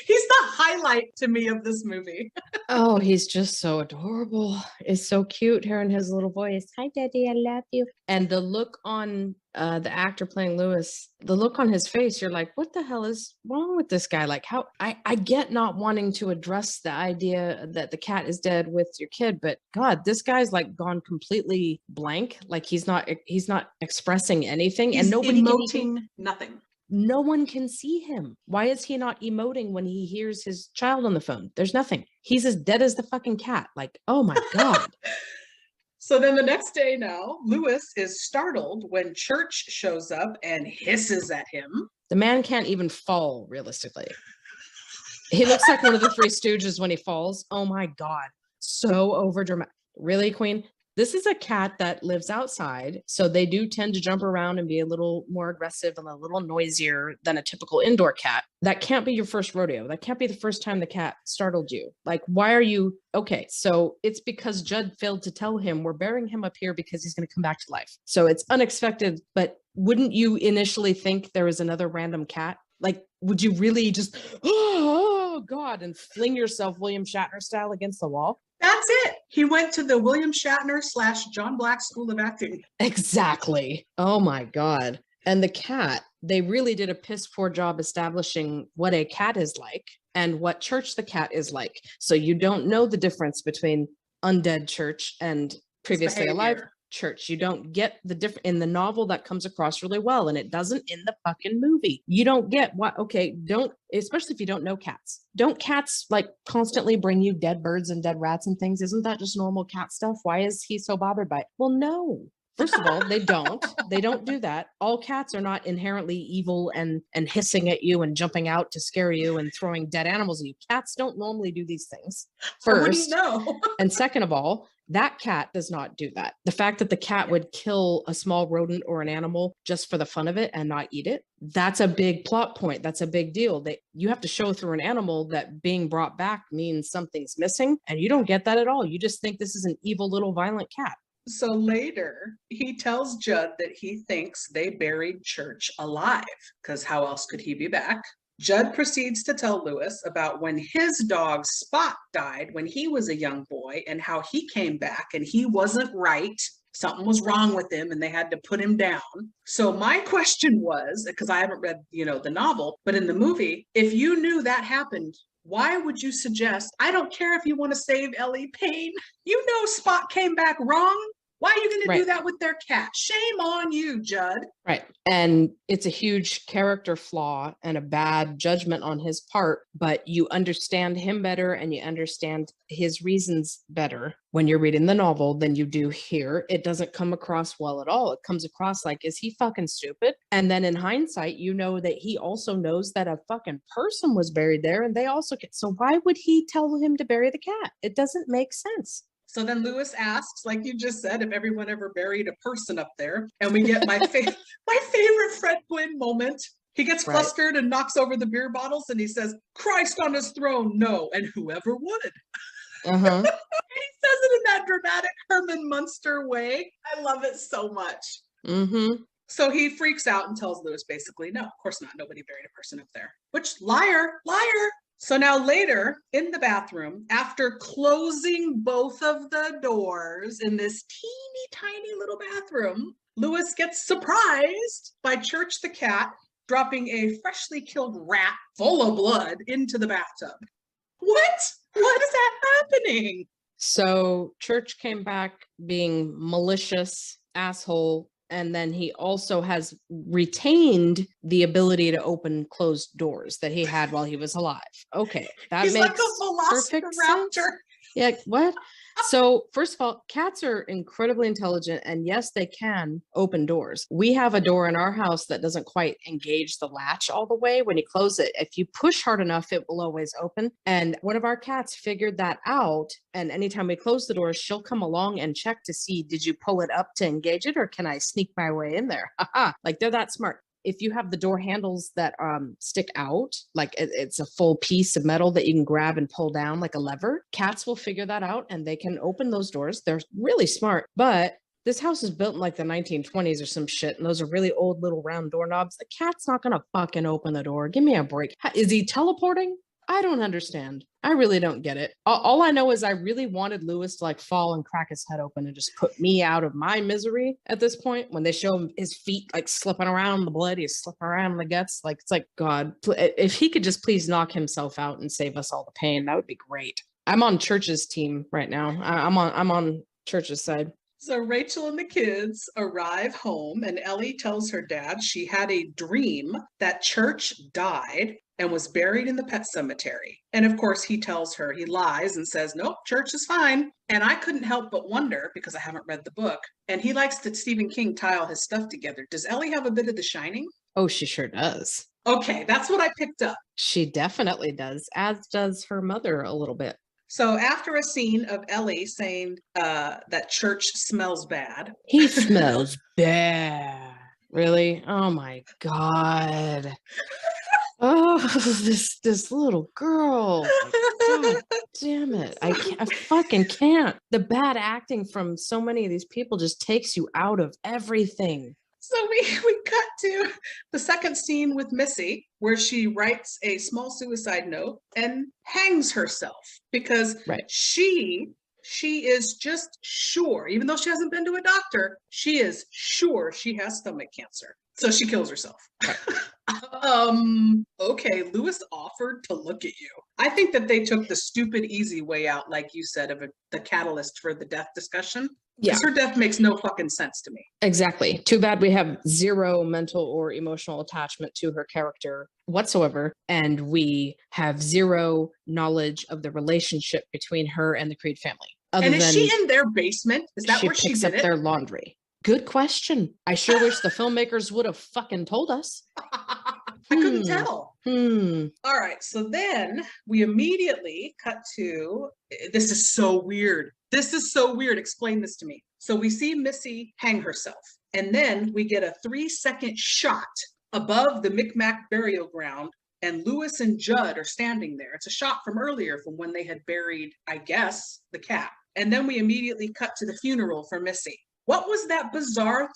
He's the highlight to me of this movie. Oh, he's just so adorable. It's so cute hearing his little voice. Hi, Daddy, I love you. And the look on the actor playing Lewis, the look on his face, you're like, what the hell is wrong with this guy? Like, how I get not wanting to address the idea that the cat is dead with your kid, but God, this guy's like gone completely blank. Like he's not expressing anything, He's and nobody emoting nothing. No one can see him. Why is he not emoting when he hears his child on the phone? There's nothing. He's as dead as the fucking cat. Like, oh my God. So then the next day now, Lewis is startled when Church shows up and hisses at him. The man can't even fall, realistically. He looks like one of the Three Stooges when he falls. Oh my God. So overdramatic. Really, Queen? This is a cat that lives outside, so they do tend to jump around and be a little more aggressive and a little noisier than a typical indoor cat. That can't be your first rodeo. That can't be the first time the cat startled you. Like, why are you... Okay, so it's because Judd failed to tell him we're burying him up here because he's going to come back to life. So it's unexpected, but wouldn't you initially think there was another random cat? Like, would you really just, oh God, and fling yourself William Shatner style against the wall? That's it. He went to the William Shatner / John Black School of Acting. Exactly. Oh my God. And the cat, they really did a piss poor job establishing what a cat is like and what Church the cat is like. So you don't know the difference between undead Church and previously alive Church. You don't get the different in the novel that comes across really well, and it doesn't in the fucking movie. You don't get what, okay, don't, especially if you don't know cats. Don't cats like constantly bring you dead birds and dead rats and things? Isn't that just normal cat stuff? Why is he so bothered by it? Well, no. First of all, they don't do that. All cats are not inherently evil and hissing at you and jumping out to scare you and throwing dead animals at you. Cats don't normally do these things. I wouldn't First, know. and second of all, that cat does not do that. The fact that the cat would kill a small rodent or an animal just for the fun of it and not eat it, that's a big plot point. That's a big deal. That you have to show through an animal that being brought back means something's missing, and you don't get that at all. You just think this is an evil little violent cat. So later, he tells Judd that he thinks they buried Church alive, because how else could he be back? Judd proceeds to tell Lewis about when his dog Spot died when he was a young boy and how he came back and he wasn't right. Something was wrong with him and they had to put him down. So my question was, because I haven't read, the novel, but in the movie, if you knew that happened, why would you suggest, I don't care if you want to save Ellie Payne, Spot came back wrong. Why are you going to do that with their cat? Shame on you, Judd. Right. And it's a huge character flaw and a bad judgment on his part, but you understand him better and you understand his reasons better when you're reading the novel than you do here. It doesn't come across well at all. It comes across like, is he fucking stupid? And then in hindsight, you know that he also knows that a fucking person was buried there and they also get, so why would he tell him to bury the cat? It doesn't make sense. So then Lewis asks, like you just said, if everyone ever buried a person up there. And we get my favorite Fred Gwynne moment. He gets flustered and knocks over the beer bottles and he says, Christ on his throne, no, and whoever would. And he says it in that dramatic Herman Munster way. I love it so much. So he freaks out and tells Lewis basically, no, of course not. Nobody buried a person up there. Which, liar. So now later in the bathroom, after closing both of the doors in this teeny tiny little bathroom, Lewis gets surprised by Church the cat dropping a freshly killed rat full of blood into the bathtub. What is that happening? So Church came back being malicious asshole. And then he also has retained the ability to open closed doors that he had while he was alive. Okay, that He's makes like a perfect sense. Yeah, what? So first of all, cats are incredibly intelligent and yes, they can open doors. We have a door in our house that doesn't quite engage the latch all the way. When you close it, if you push hard enough, it will always open. And one of our cats figured that out. And anytime we close the door, she'll come along and check to see, did you pull it up to engage it or can I sneak my way in there? Like they're that smart. If you have the door handles that stick out, like it's a full piece of metal that you can grab and pull down like a lever, cats will figure that out and they can open those doors. They're really smart. But this house is built in like the 1920s or some shit, and those are really old little round doorknobs. The cat's not gonna fucking open the door. Give me a break. Is he teleporting? I don't understand. I really don't get it. All I know is I really wanted Lewis to like fall and crack his head open and just put me out of my misery at this point. When they show him his feet like slipping around the blood, he's slipping around the guts. Like, it's like, God, if he could just please knock himself out and save us all the pain, that would be great. I'm on Church's team right now. I'm on Church's side. So Rachel and the kids arrive home and Ellie tells her dad she had a dream that Church died and was buried in the pet cemetery. And of course, he tells her, he lies and says, nope, Church is fine. And I couldn't help but wonder, because I haven't read the book, and he likes that Stephen King tie all his stuff together. Does Ellie have a bit of The Shining? Oh, she sure does. Okay, that's what I picked up. She definitely does, as does her mother a little bit. So after a scene of Ellie saying that Church smells bad. He smells bad. Really? Oh my God. Oh, this little girl. God damn it. I fucking can't. The bad acting from so many of these people just takes you out of everything. So we cut to the second scene with Missy, where she writes a small suicide note and hangs herself because she is just sure, even though she hasn't been to a doctor, she is sure she has stomach cancer. So she kills herself. Okay, Lewis offered to look at you. I think that they took the stupid, easy way out, like you said, of the catalyst for the death discussion. Yeah, Because her death makes no fucking sense to me. exactly. Too bad we have zero mental or emotional attachment to her character whatsoever. And we have zero knowledge of the relationship between her and the Creed family. Other And is than she in their basement? Is that she where she picks did up it? their laundry. Good question. I sure wish the filmmakers would have fucking told us. I couldn't tell. Hmm. All right, so then we immediately cut to this is so weird. This is so weird. Explain this to me. So we see Missy hang herself, and then we get a 3-second shot above the Micmac burial ground, and Lewis and Judd are standing there. It's a shot from earlier from when they had buried, I guess, the cat. And then we immediately cut to the funeral for Missy. What was that bizarre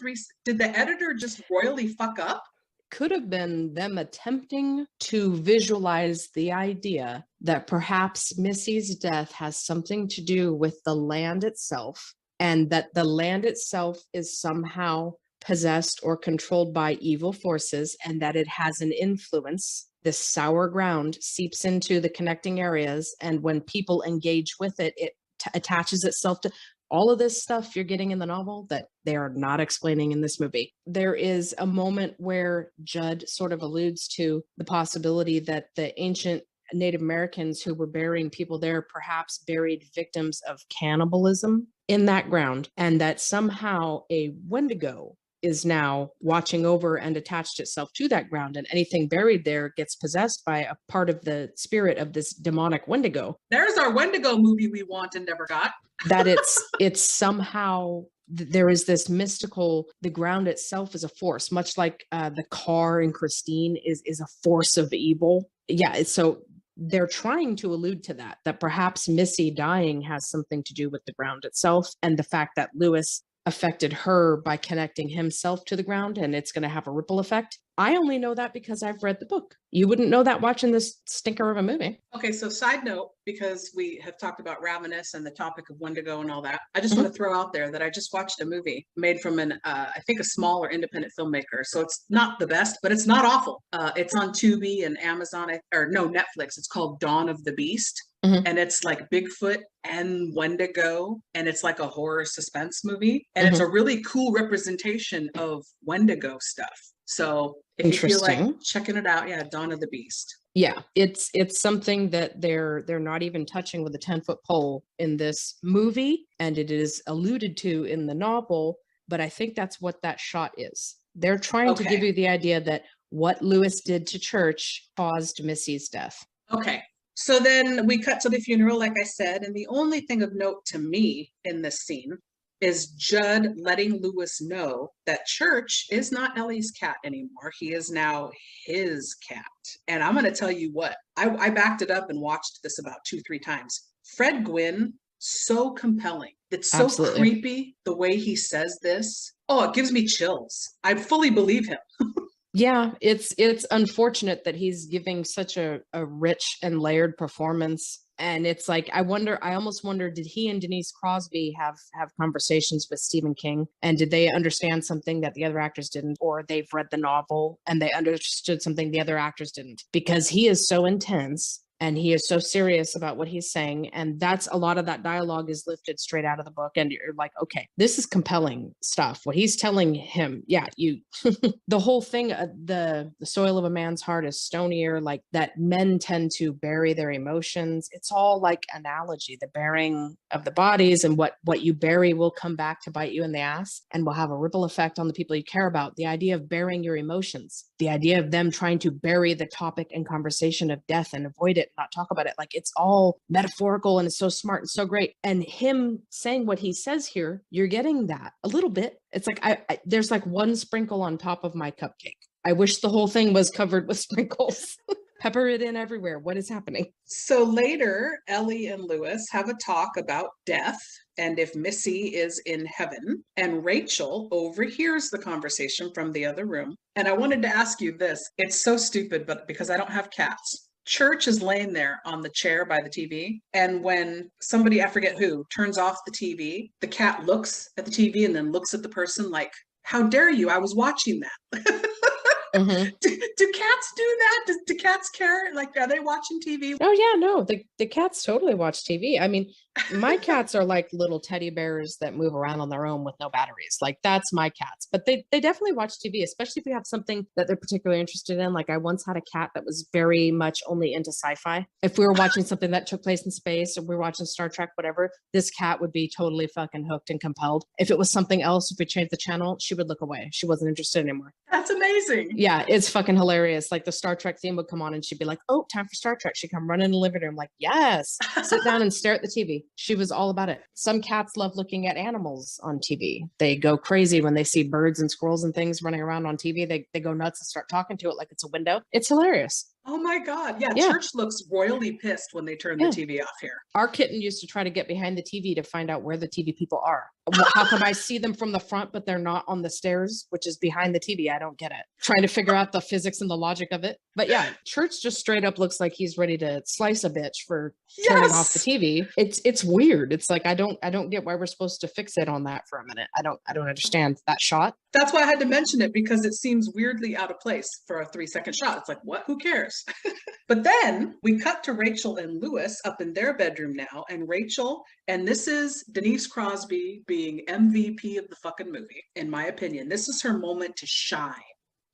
Did the editor just royally fuck up? Could have been them attempting to visualize the idea that perhaps Missy's death has something to do with the land itself, and that the land itself is somehow possessed or controlled by evil forces, and that it has an influence. This sour ground seeps into the connecting areas, and when people engage with it, it attaches itself to all of this stuff you're getting in the novel that they are not explaining in this movie. There is a moment where Judd sort of alludes to the possibility that the ancient Native Americans who were burying people there perhaps buried victims of cannibalism in that ground, and that somehow a Wendigo is now watching over and attached itself to that ground, and anything buried there gets possessed by a part of the spirit of this demonic Wendigo. There's our Wendigo movie we want and never got. That it's somehow there is this mystical, the ground itself is a force, much like the car in Christine is a force of evil. Yeah, so they're trying to allude to that perhaps Missy dying has something to do with the ground itself, and the fact that Lewis affected her by connecting himself to the ground, and it's going to have a ripple effect. I only know that because I've read the book. You wouldn't know that watching this stinker of a movie. Okay, so side note, because we have talked about Ravenous and the topic of Wendigo and all that, I just want to throw out there that I just watched a movie made from I think a smaller independent filmmaker. So it's not the best, but it's not awful. It's on Tubi and Amazon, or no, Netflix. It's called Dawn of the Beast. And it's like Bigfoot and Wendigo, and it's like a horror suspense movie. And it's a really cool representation of Wendigo stuff. So if you feel like checking it out, yeah, Dawn of the Beast. Yeah, it's something that they're not even touching with a 10-foot pole in this movie, and it is alluded to in the novel, but I think that's what that shot is. They're trying to give you the idea that what Lewis did to Church caused Missy's death. Okay. So then we cut to the funeral, like I said, and the only thing of note to me in this scene is Judd letting Lewis know that Church is not Ellie's cat anymore. He is now his cat. And I'm going to tell you what, I backed it up and watched this about 2-3 times. Fred Gwynne, so compelling. It's so creepy the way he says this. Oh, it gives me chills. I fully believe him. Yeah, it's unfortunate that he's giving such a rich and layered performance. And it's like, I almost wonder, did he and Denise Crosby have conversations with Stephen King? And did they understand something that the other actors didn't? Or they've read the novel and they understood something the other actors didn't? Because he is so intense and he is so serious about what he's saying. And that's a lot of that dialogue is lifted straight out of the book. And you're like, okay, this is compelling stuff. What he's telling him, yeah, you, the whole thing, the soil of a man's heart is stonier, like that men tend to bury their emotions. It's all like analogy, the burying of the bodies, and what you bury will come back to bite you in the ass and will have a ripple effect on the people you care about. The idea of burying your emotions, the idea of them trying to bury the topic and conversation of death and avoid it, not talk about it, like it's all metaphorical and it's so smart and so great. And him saying what he says here, you're getting that a little bit. It's like I there's like one sprinkle on top of my cupcake. I wish the whole thing was covered with sprinkles. Pepper it in everywhere. What is happening? So later, Ellie and Lewis have a talk about death and if Missy is in heaven, and Rachel overhears the conversation from the other room. And I wanted to ask you this. It's so stupid, but because I don't have cats. Church is laying there on the chair by the TV. And when somebody, I forget who, turns off the TV, the cat looks at the TV and then looks at the person like, how dare you? I was watching that. Do cats do that? Do cats care? Like, are they watching TV? Oh yeah, no, the cats totally watch TV. I mean, my cats are like little teddy bears that move around on their own with no batteries. Like that's my cats. But they definitely watch TV, especially if you have something that they're particularly interested in. Like I once had a cat that was very much only into sci-fi. If we were watching something that took place in space or we were watching Star Trek, whatever, this cat would be totally fucking hooked and compelled. If it was something else, if we changed the channel, she would look away. She wasn't interested anymore. That's amazing. Yeah, it's fucking hilarious. Like the Star Trek theme would come on and she'd be like, oh, time for Star Trek. She'd come running in the living room like, yes, sit down and stare at the TV. She was all about it. Some cats love looking at animals on TV. They go crazy when they see birds and squirrels and things running around on TV. They go nuts and start talking to it like it's a window. It's hilarious. Oh my God. Yeah, Yeah. Church looks royally pissed when they turn the TV off here. Our kitten used to try to get behind the TV to find out where the TV people are. How come I see them from the front, but they're not on the stairs, which is behind the TV? I don't get it. Trying to figure out the physics and the logic of it. But yeah, Church just straight up looks like he's ready to slice a bitch for turning off the TV. It's weird. It's like I don't get why we're supposed to fixate on that for a minute. I don't understand that shot. That's why I had to mention it, because it seems weirdly out of place for a 3-second shot. It's like, what? Who cares? But then we cut to Rachel and Lewis up in their bedroom now, and Rachel, and this is Denise Crosby being MVP of the fucking movie, in my opinion. This is her moment to shine.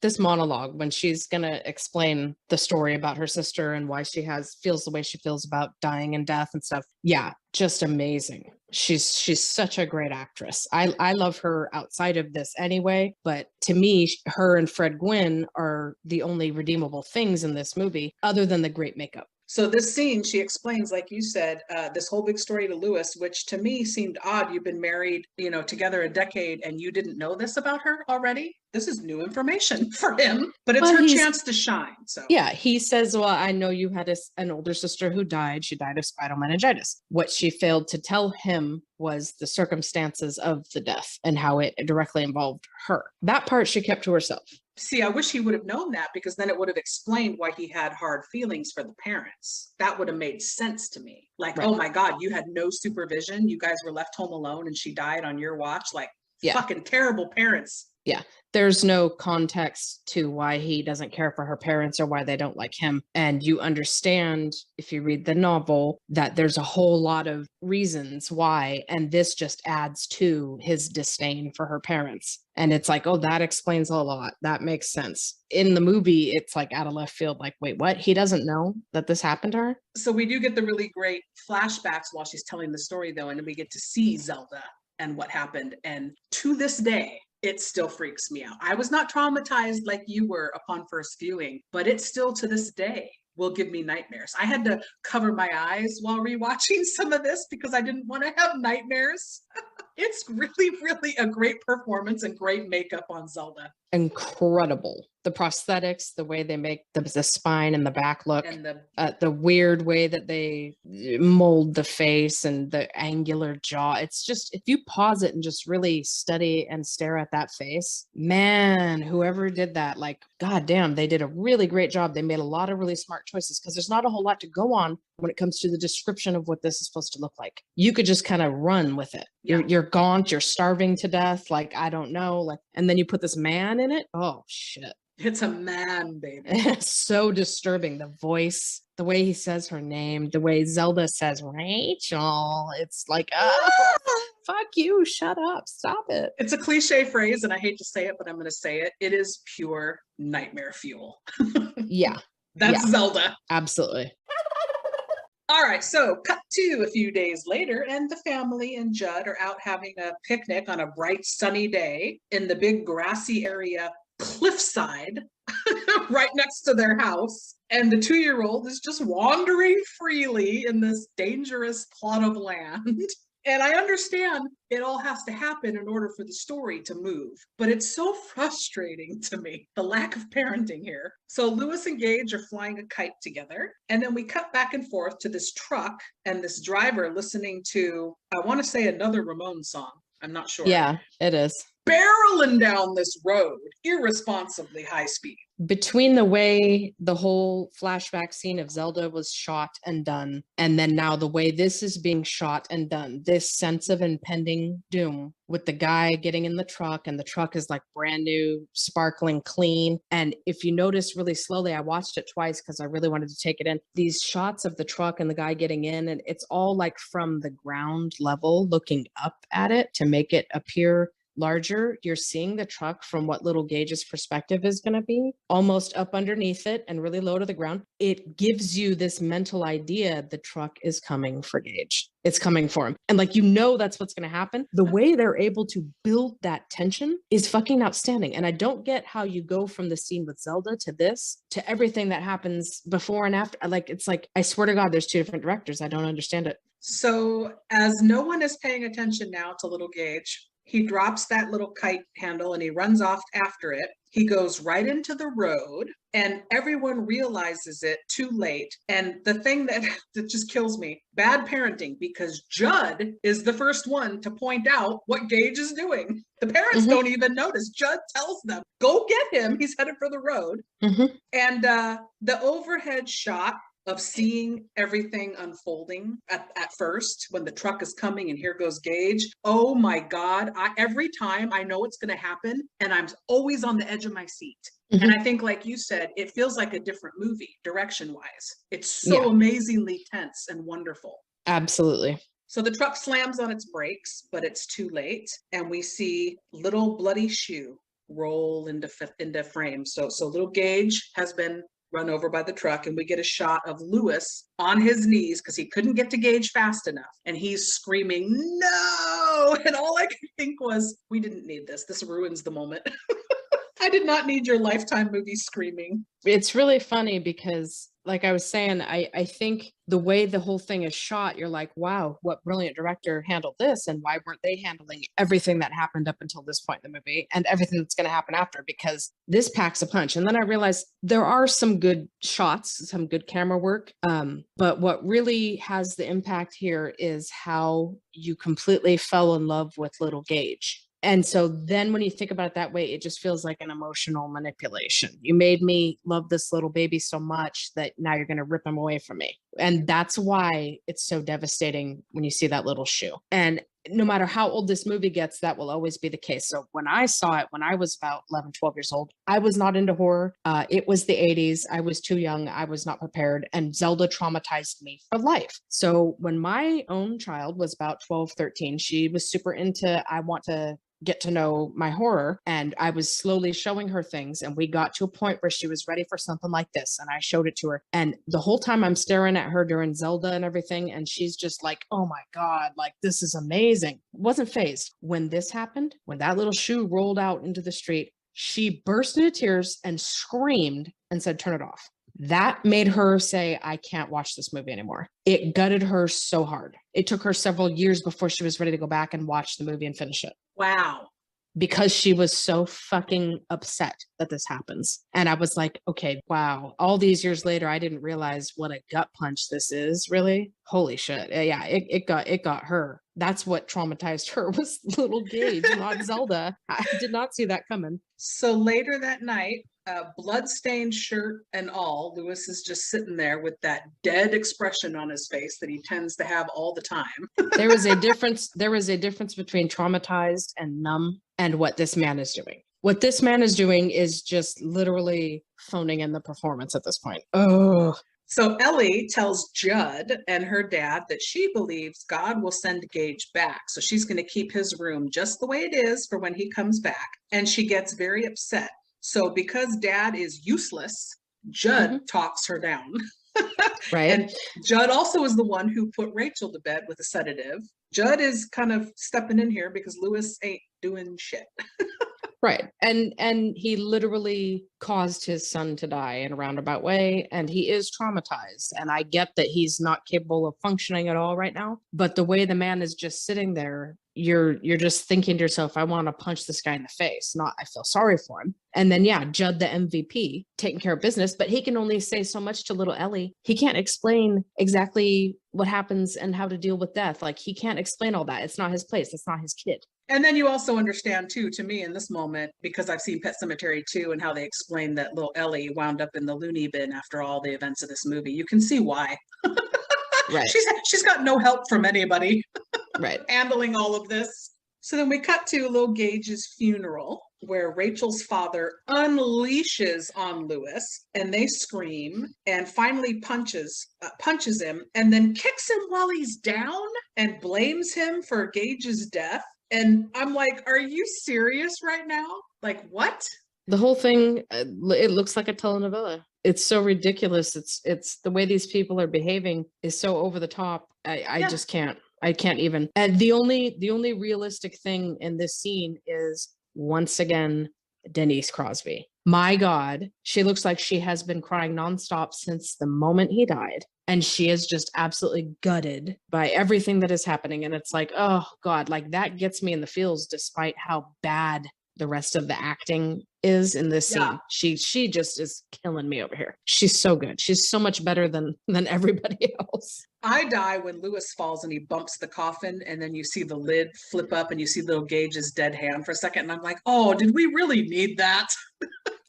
This monologue when she's going to explain the story about her sister and why she feels the way she feels about dying and death and stuff. Yeah, just amazing. She's such a great actress. I love her outside of this anyway, but to me, her and Fred Gwynne are the only redeemable things in this movie other than the great makeup. So this scene, she explains, like you said, this whole big story to Lewis, which to me seemed odd. You've been married, together a decade, and you didn't know this about her already. This is new information for him, but it's her chance to shine. So yeah, he says, well, I know you had an older sister who died. She died of spinal meningitis. What she failed to tell him was the circumstances of the death and how it directly involved her. That part she kept to herself. See, I wish he would have known that, because then it would have explained why he had hard feelings for the parents. That would have made sense to me. Like, right. Oh my God, you had no supervision. You guys were left home alone and she died on your watch. Like, fucking terrible parents. Yeah, there's no context to why he doesn't care for her parents or why they don't like him. And you understand, if you read the novel, that there's a whole lot of reasons why. And this just adds to his disdain for her parents. And it's like, oh, that explains a lot. That makes sense. In the movie, it's like out of left field, like, wait, what? He doesn't know that this happened to her? So we do get the really great flashbacks while she's telling the story, though, and then we get to see Zelda and what happened. And to this day, it still freaks me out. I was not traumatized like you were upon first viewing, but it still to this day will give me nightmares. I had to cover my eyes while rewatching some of this because I didn't want to have nightmares. It's really, really a great performance and great makeup on Zelda. Incredible. The prosthetics, the way they make the spine and the back look, and the weird way that they mold the face and the angular jaw. It's just, if you pause it and just really study and stare at that face, man, whoever did that, like, goddamn, they did a really great job. They made a lot of really smart choices because there's not a whole lot to go on when it comes to the description of what this is supposed to look like. You could just kind of run with it. You're gaunt, you're starving to death. Like, I don't know. Like, and then you put this man in it. Oh shit. It's a man, baby. It's so disturbing. The voice, the way he says her name, the way Zelda says Rachel. It's like, fuck you. Shut up. Stop it. It's a cliche phrase, and I hate to say it, but I'm going to say it. It is pure nightmare fuel. Yeah. That's Zelda. Absolutely. All right, so cut to a few days later, and the family and Judd are out having a picnic on a bright, sunny day in the big grassy area cliffside right next to their house. And the 2-year-old is just wandering freely in this dangerous plot of land. And I understand it all has to happen in order for the story to move, but it's so frustrating to me, the lack of parenting here. So Lewis and Gage are flying a kite together, and then we cut back and forth to this truck and this driver listening to, I want to say, another Ramones song. I'm not sure. Yeah, it is. barreling down this road, irresponsibly high speed. Between the way the whole flashback scene of Zelda was shot and done, and then now the way this is being shot and done, this sense of impending doom with the guy getting in the truck, and the truck is like brand new, sparkling clean. And if you notice really slowly, I watched it twice because I really wanted to take it in. These shots of the truck and the guy getting in, and it's all like from the ground level looking up at it to make it appear larger. You're seeing the truck from what little Gage's perspective is going to be, almost up underneath it and really low to the ground. It gives you this mental idea the truck is coming for Gage. It's coming for him. And like, that's what's going to happen. The way they're able to build that tension is fucking outstanding. And I don't get how you go from the scene with Zelda to this, to everything that happens before and after. Like, it's like, I swear to God, there's two different directors. I don't understand it. So as no one is paying attention now to little Gage, he drops that little kite handle and he runs off after it. He goes right into the road and everyone realizes it too late. And the thing that just kills me, bad parenting, because Judd is the first one to point out what Gage is doing. The parents don't even notice. Judd tells them, go get him. He's headed for the road. And the overhead shot of seeing everything unfolding at first when the truck is coming and here goes Gage. Oh my God. Every time I know it's going to happen and I'm always on the edge of my seat. And I think, like you said, it feels like a different movie direction wise. It's so amazingly tense and wonderful. Absolutely. So the truck slams on its brakes, but it's too late. And we see little bloody shoe roll into frame. So little Gage has been run over by the truck, and we get a shot of Lewis on his knees because he couldn't get to Gage fast enough, and he's screaming, no! And all I could think was, we didn't need this. This ruins the moment. I did not need your Lifetime movie screaming. It's really funny because, like I was saying, I think the way the whole thing is shot, you're like, wow, what brilliant director handled this, and why weren't they handling everything that happened up until this point in the movie and everything that's going to happen after, because this packs a punch. And then I realized there are some good shots, some good camera work, but what really has the impact here is how you completely fell in love with little Gage. And so then when you think about it that way, it just feels like an emotional manipulation. You made me love this little baby so much that now you're going to rip him away from me. And that's why it's so devastating when you see that little shoe. And no matter how old this movie gets, that will always be the case. So when I saw it, when I was about 11, 12 years old, I was not into horror. It was the 80s. I was too young. I was not prepared. And Zelda traumatized me for life. So when my own child was about 12, 13, she was super into, I want to get to know my horror. And I was slowly showing her things. And we got to a point where she was ready for something like this. And I showed it to her. And the whole time I'm staring at her during Zelda and everything. And she's just like, oh my God, like, this is amazing. Wasn't phased. When this happened, when that little shoe rolled out into the street, she burst into tears and screamed and said, turn it off. That made her say, I can't watch this movie anymore. It gutted her so hard. It took her several years before she was ready to go back and watch the movie and finish it. Wow. Because she was so fucking upset that this happens. And I was like, okay, wow. All these years later, I didn't realize what a gut punch this is, really. Holy shit. Yeah, it got her. That's what traumatized her, was little Gage, not Zelda. I did not see that coming. So later that night, blood-stained shirt and all, Lewis is just sitting there with that dead expression on his face that he tends to have all the time. There was a difference between traumatized and numb and what this man is doing. What this man is doing is just literally phoning in the performance at this point. Oh. So Ellie tells Judd and her dad that she believes God will send Gage back. So she's going to keep his room just the way it is for when he comes back. And she gets very upset. So because dad is useless, Judd talks her down. Right. And Judd also is the one who put Rachel to bed with a sedative. Judd is kind of stepping in here because Lewis ain't doing shit. Right. And he literally caused his son to die in a roundabout way. And he is traumatized. And I get that he's not capable of functioning at all right now. But the way the man is just sitting there, you're just thinking to yourself, I want to punch this guy in the face, not I feel sorry for him. And then, yeah, Judd, the MVP, taking care of business, but he can only say so much to little Ellie. He can't explain exactly what happens and how to deal with death. Like, he can't explain all that. It's not his place. It's not his kid. And then you also understand too, to me in this moment, because I've seen Pet Sematary 2 and how they explain that little Ellie wound up in the loony bin after all the events of this movie. You can see why. Right. She's got no help from anybody Right. handling all of this. So then we cut to Lil Gage's funeral, where Rachel's father unleashes on Lewis, and they scream, and finally punches him, and then kicks him while he's down, and blames him for Gage's death. And I'm like, are you serious right now? Like, what? The whole thing, it looks like a telenovela. It's so ridiculous. It's the way these people are behaving is so over the top. I just can't. I can't even. And the only realistic thing in this scene is once again Denise Crosby. My God, she looks like she has been crying nonstop since the moment he died. And she is just absolutely gutted by everything that is happening. And it's like, oh God, like that gets me in the feels despite how bad the rest of the acting is in this scene. She just is killing me over here. She's so good. She's so much better than everybody else. I die when Lewis falls and he bumps the coffin, and then you see the lid flip up and you see little Gage's dead hand for a second. And I'm like, oh, did we really need that?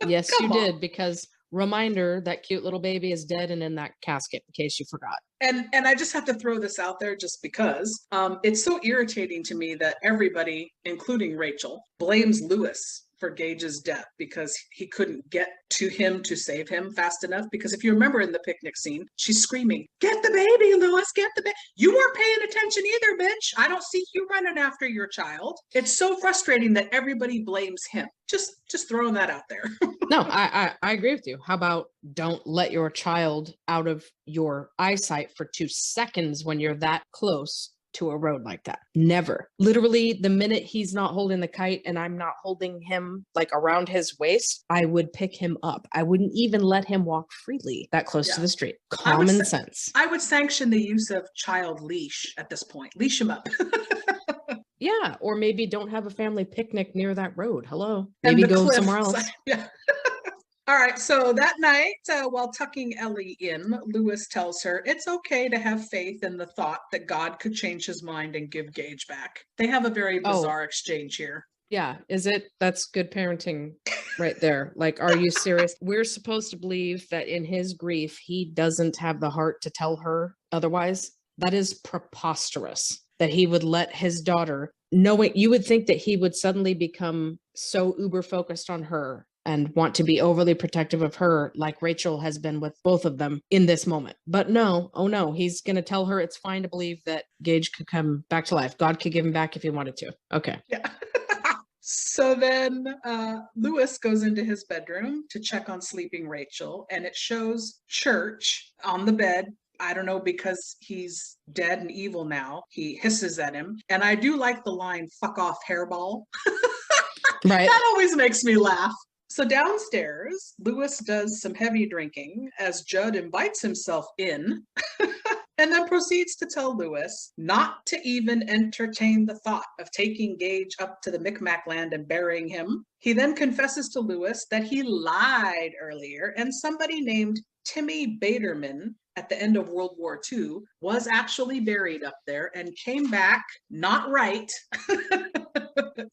Yes, you Come on. did, because reminder, that cute little baby is dead and in that casket, in case you forgot. And I just have to throw this out there just because it's so irritating to me that everybody, including Rachel, blames Lewis for Gage's death because he couldn't get to him to save him fast enough. Because if you remember in the picnic scene, she's screaming, "Get the baby, Lewis, get the baby." You weren't paying attention either, bitch. I don't see you running after your child. It's so frustrating that everybody blames him. Just throwing that out there. No, I agree with you. How about don't let your child out of your eyesight for 2 seconds when you're that close to a road like that? Never. Literally, the minute he's not holding the kite and I'm not holding him like around his waist, I would pick him up. I wouldn't even let him walk freely that close to the street. Common sense. I would sanction the use of child leash at this point. Leash him up. Yeah, or maybe don't have a family picnic near that road. Hello. Maybe go somewhere else. Yeah. All right, so that night, while tucking Ellie in, Lewis tells her it's okay to have faith in the thought that God could change his mind and give Gage back. They have a very bizarre exchange here. Yeah, is it? That's good parenting right there. Like, are you serious? We're supposed to believe that in his grief, he doesn't have the heart to tell her otherwise. That is preposterous that he would let his daughter know it. You would think that he would suddenly become so uber focused on her and want to be overly protective of her like Rachel has been with both of them in this moment. But no, oh no, he's going to tell her it's fine to believe that Gage could come back to life. God could give him back if he wanted to. Okay. Yeah. So then Lewis goes into his bedroom to check on sleeping Rachel, and it shows Church on the bed. I don't know, because he's dead and evil now. He hisses at him. And I do like the line, "Fuck off, hairball." Right. That always makes me laugh. So downstairs, Lewis does some heavy drinking as Judd invites himself in and then proceeds to tell Lewis not to even entertain the thought of taking Gage up to the Micmac land and burying him. He then confesses to Lewis that he lied earlier, and somebody named Timmy Baderman at the end of World War II was actually buried up there and came back not right,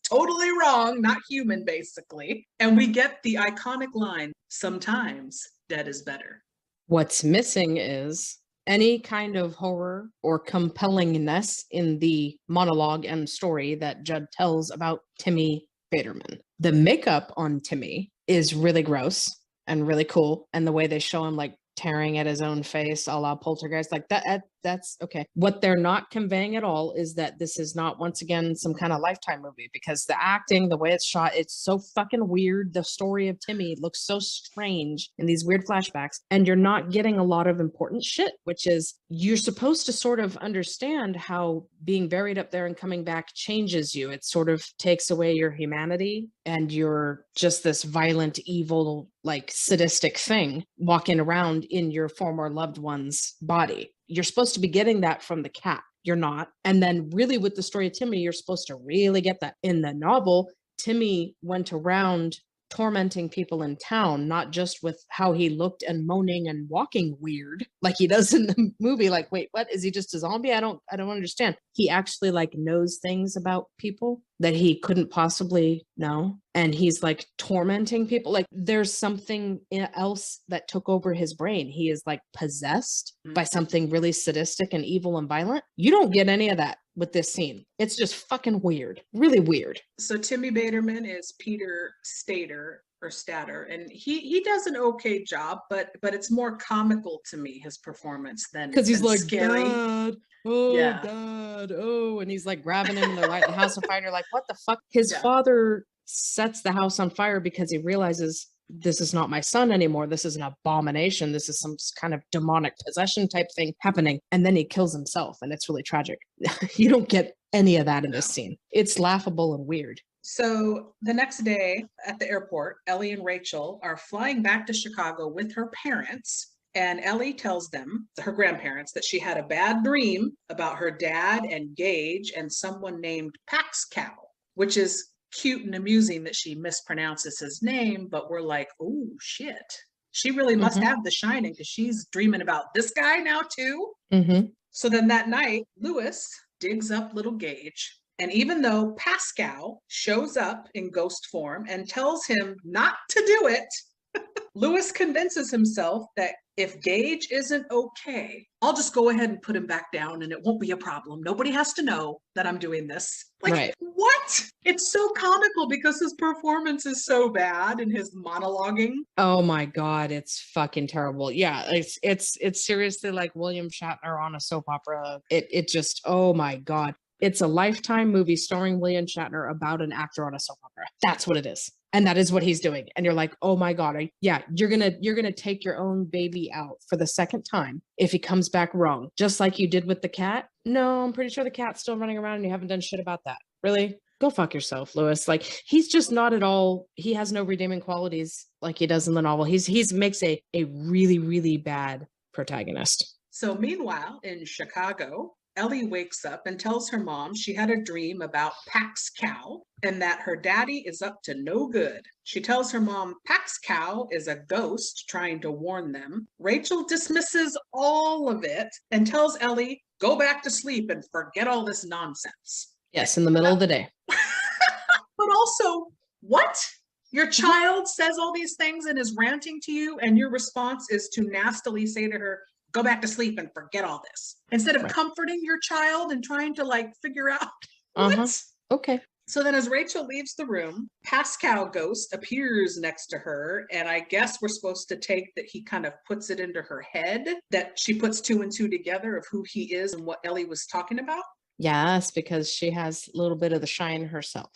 totally wrong, not human, basically. And we get the iconic line, "Sometimes dead is better." What's missing is any kind of horror or compellingness in the monologue and story that Judd tells about Timmy Baderman. The makeup on Timmy is really gross and really cool. And the way they show him like tearing at his own face, a la Poltergeist, like that's okay. What they're not conveying at all is that this is not, once again, some kind of Lifetime movie, because the acting, the way it's shot, it's so fucking weird. The story of Timmy looks so strange in these weird flashbacks, and you're not getting a lot of important shit, which is you're supposed to sort of understand how being buried up there and coming back changes you. It sort of takes away your humanity, and you're just this violent, evil, like sadistic thing walking around in your former loved one's body. You're supposed to be getting that from the cat. You're not. And then really with the story of Timmy, you're supposed to really get that. In the novel, Timmy went around tormenting people in town, not just with how he looked and moaning and walking weird like he does in the movie. Like, wait, what? Is he just a zombie? I don't understand. He actually like knows things about people that he couldn't possibly know. And he's like tormenting people. Like there's something else that took over his brain. He is like possessed by something really sadistic and evil and violent. You don't get any of that with this scene. It's just fucking weird. Really weird. So Timmy Baterman is Peter Statter, and he does an okay job, but it's more comical to me, his performance, than because he's like scary. Dad, Dad, and he's like grabbing him and they're lighting the house on fire. And you're like, what the fuck? His father sets the house on fire because he realizes this is not my son anymore. This is an abomination. This is some kind of demonic possession type thing happening. And then he kills himself, and it's really tragic. You don't get any of that in this scene. It's laughable and weird. So the next day at the airport, Ellie and Rachel are flying back to Chicago with her parents. And Ellie tells them, her grandparents, that she had a bad dream about her dad and Gage and someone named Paxcal, which is cute and amusing that she mispronounces his name, but we're like, oh shit. She really must have The Shining because she's dreaming about this guy now too. So then that night, Lewis digs up little Gage. And even though Pascal shows up in ghost form and tells him not to do it, Lewis convinces himself that if Gage isn't okay, I'll just go ahead and put him back down and it won't be a problem. Nobody has to know that I'm doing this. Like, what? It's so comical because his performance is so bad and his monologuing. Oh my God, it's fucking terrible. Yeah, it's seriously like William Shatner on a soap opera. It just, oh my God. It's a Lifetime movie starring William Shatner about an actor on a soap opera. That's what it is. And that is what he's doing. And you're like, oh my God, you're gonna take your own baby out for the second time if he comes back wrong, just like you did with the cat. No, I'm pretty sure the cat's still running around and you haven't done shit about that. Really? Go fuck yourself, Lewis. Like, he's just not at all, he has no redeeming qualities like he does in the novel. He's makes a really, really bad protagonist. So meanwhile, in Chicago, Ellie wakes up and tells her mom she had a dream about Paxcal and that her daddy is up to no good. She tells her mom Paxcal is a ghost trying to warn them. Rachel dismisses all of it and tells Ellie, go back to sleep and forget all this nonsense. Yes, in the middle of the day. But also, what? Your child says all these things and is ranting to you, and your response is to nastily say to her, go back to sleep and forget all this, instead of comforting your child and trying to like figure out what? Okay. So then as Rachel leaves the room, Pascal Ghost appears next to her. And I guess we're supposed to take that he kind of puts it into her head, that she puts two and two together of who he is and what Ellie was talking about. Yes, because she has a little bit of the shine herself.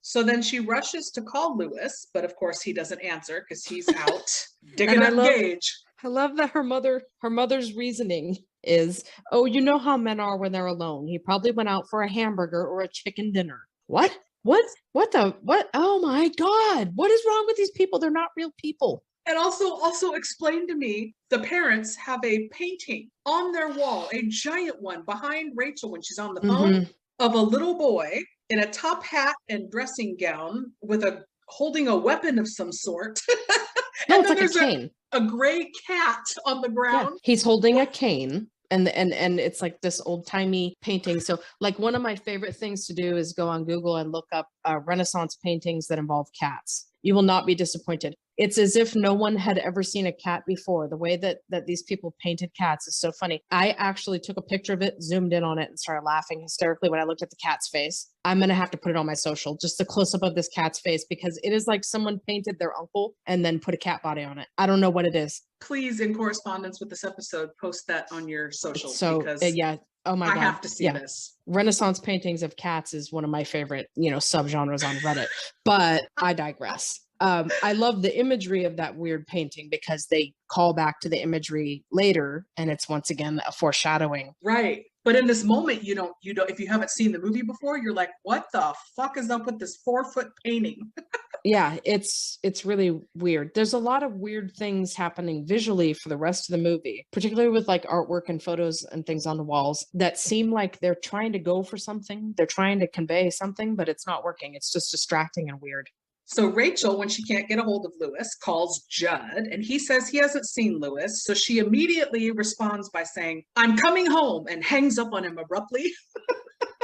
So then she rushes to call Lewis, but of course he doesn't answer because he's out digging up Gage. I love that her mother's reasoning is, oh, you know how men are when they're alone. He probably went out for a hamburger or a chicken dinner. What? What? Oh my God. What is wrong with these people? They're not real people. And also explain to me, the parents have a painting on their wall, a giant one behind Rachel when she's on the phone, of a little boy in a top hat and dressing gown with holding a weapon of some sort. No, it's like a cane. A gray cat on the ground. Yeah, he's holding a cane. And it's like this old-timey painting. So like one of my favorite things to do is go on Google and look up Renaissance paintings that involve cats. You will not be disappointed. It's as if no one had ever seen a cat before. The way that these people painted cats is so funny. I actually took a picture of it, zoomed in on it, and started laughing hysterically when I looked at the cat's face. I'm going to have to put it on my social, just a close-up of this cat's face, because it is like someone painted their uncle and then put a cat body on it. I don't know what it is. Please, in correspondence with this episode, post that on your social. So, because yeah. Oh my God. I have to see this. Renaissance paintings of cats is one of my favorite, subgenres on Reddit, but I digress. I love the imagery of that weird painting because they call back to the imagery later, and it's once again a foreshadowing. Right. But in this moment, you don't, if you haven't seen the movie before, you're like, what the fuck is up with this 4-foot painting? Yeah, it's really weird. There's a lot of weird things happening visually for the rest of the movie, particularly with like artwork and photos and things on the walls that seem like they're trying to go for something. They're trying to convey something, but it's not working. It's just distracting and weird. So Rachel, when she can't get a hold of Lewis, calls Judd, and he says he hasn't seen Lewis. So she immediately responds by saying, "I'm coming home," and hangs up on him abruptly.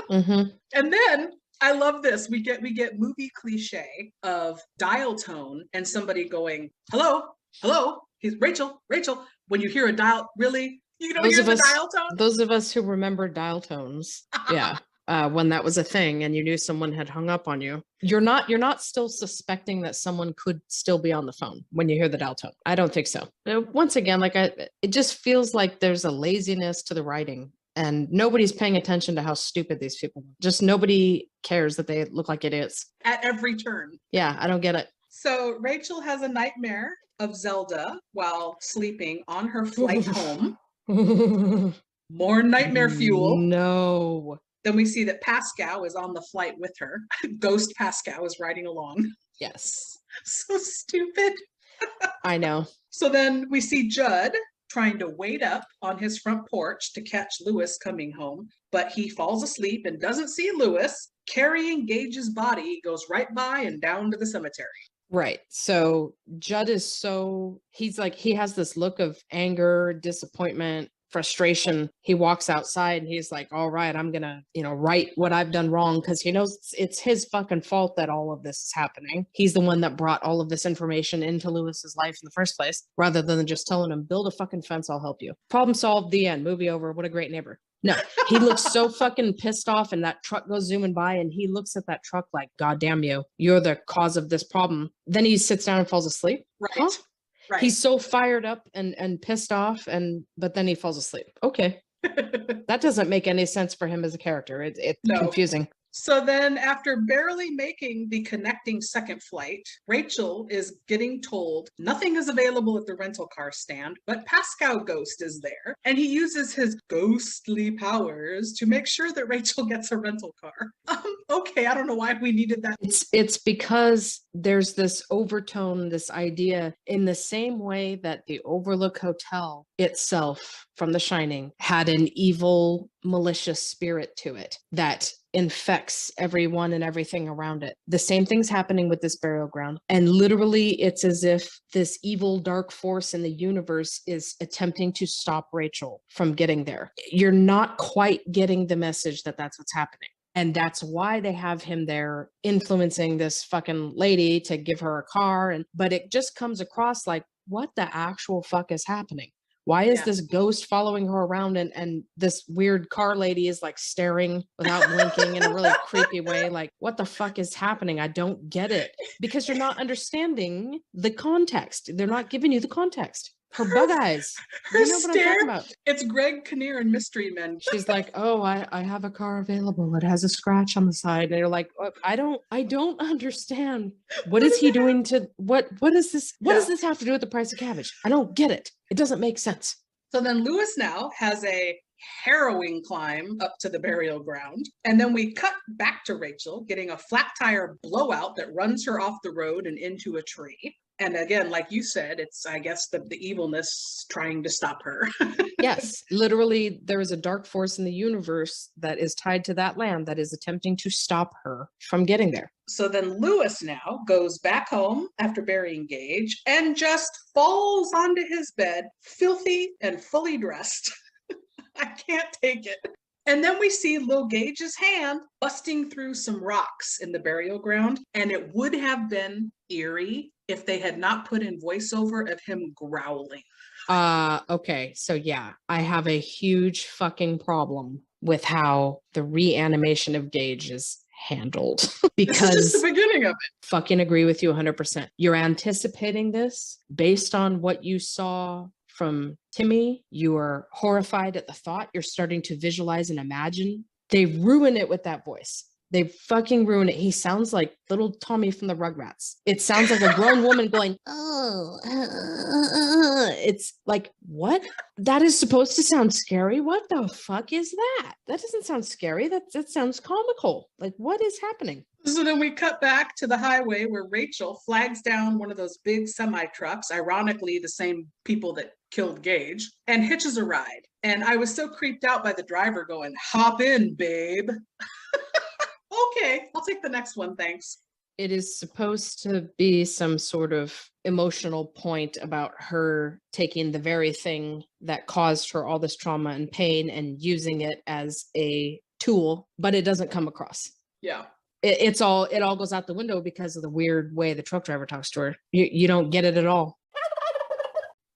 Mm-hmm. And then I love this. We get movie cliche of dial tone and somebody going, "Hello, hello." He's Rachel, Rachel. When you hear a dial, really, you don't hear the dial tone. Those of us who remember dial tones, yeah. When that was a thing and you knew someone had hung up on you, you're not still suspecting that someone could still be on the phone when you hear the dial tone. I don't think so. Once again, it just feels like there's a laziness to the writing and nobody's paying attention to how stupid these people are. Just nobody cares that they look like idiots at every turn. Yeah, I don't get it. So Rachel has a nightmare of Zelda while sleeping on her flight home. More nightmare fuel. No. Then we see that Pascal is on the flight with her. Ghost Pascal is riding along. Yes. So stupid. I know. So then we see Judd trying to wait up on his front porch to catch Lewis coming home, but he falls asleep and doesn't see Lewis. Carrying Gage's body, goes right by and down to the cemetery. Right. So Judd is he has this look of anger, disappointment, frustration. He walks outside and he's like, all right, I'm going to, right what I've done wrong. Cause he knows it's his fucking fault that all of this is happening. He's the one that brought all of this information into Lewis's life in the first place, rather than just telling him, build a fucking fence. I'll help you. Problem solved. The end. Movie over. What a great neighbor. No, he looks so fucking pissed off, and that truck goes zooming by and he looks at that truck like, God damn you, you're the cause of this problem. Then he sits down and falls asleep. Right. Huh? Right. He's so fired up and pissed off, but then he falls asleep. Okay. That doesn't make any sense for him as a character. It's confusing. So then after barely making the connecting second flight, Rachel is getting told nothing is available at the rental car stand, but Pascal Ghost is there. And he uses his ghostly powers to make sure that Rachel gets a rental car. Okay, I don't know why we needed that. It's because there's this overtone, this idea, in the same way that the Overlook Hotel itself from The Shining had an evil, malicious spirit to it that infects everyone and everything around it. The same thing's happening with this burial ground. And literally, it's as if this evil, dark force in the universe is attempting to stop Rachel from getting there. You're not quite getting the message that that's what's happening. And that's why they have him there influencing this fucking lady to give her a car. But it just comes across like, what the actual fuck is happening? Why is this ghost following her around and this weird car lady is like staring without blinking in a really creepy way? Like, what the fuck is happening? I don't get it. Because you're not understanding the context. They're not giving you the context. Her bug eyes. Her you know what stare, I'm talking about. It's Greg Kinnear and Mystery Men. She's like, oh, I have a car available. It has a scratch on the side. And you're like, oh, I don't understand. What is he doing to what is this? What does this have to do with the price of cabbage? I don't get it. It doesn't make sense. So then Lewis now has a harrowing climb up to the burial ground. And then we cut back to Rachel getting a flat tire blowout that runs her off the road and into a tree. And again, like you said, it's, I guess, the evilness trying to stop her. Yes, literally, there is a dark force in the universe that is tied to that land that is attempting to stop her from getting there. So then Lewis now goes back home after burying Gage and just falls onto his bed, filthy and fully dressed. I can't take it. And then we see Lil Gage's hand busting through some rocks in the burial ground. And it would have been eerie if they had not put in voiceover of him growling. Okay. So yeah, I have a huge fucking problem with how the reanimation of Gage is handled. Because this is just the beginning of it. Fucking agree with you 100%. You're anticipating this based on what you saw from Timmy. You are horrified at the thought. You're starting to visualize and imagine. They ruin it with that voice. They fucking ruin it. He sounds like little Tommy from the Rugrats. It sounds like a grown woman going, oh, it's like, what? That is supposed to sound scary. What the fuck is that? That doesn't sound scary. That sounds comical. Like, what is happening? So then we cut back to the highway where Rachel flags down one of those big semi trucks, ironically, the same people that killed Gage, and hitches a ride. And I was so creeped out by the driver going, hop in, babe. Okay, I'll take the next one, thanks. It is supposed to be some sort of emotional point about her taking the very thing that caused her all this trauma and pain and using it as a tool, but it doesn't come across. Yeah. It all goes out the window because of the weird way the truck driver talks to her. You don't get it at all.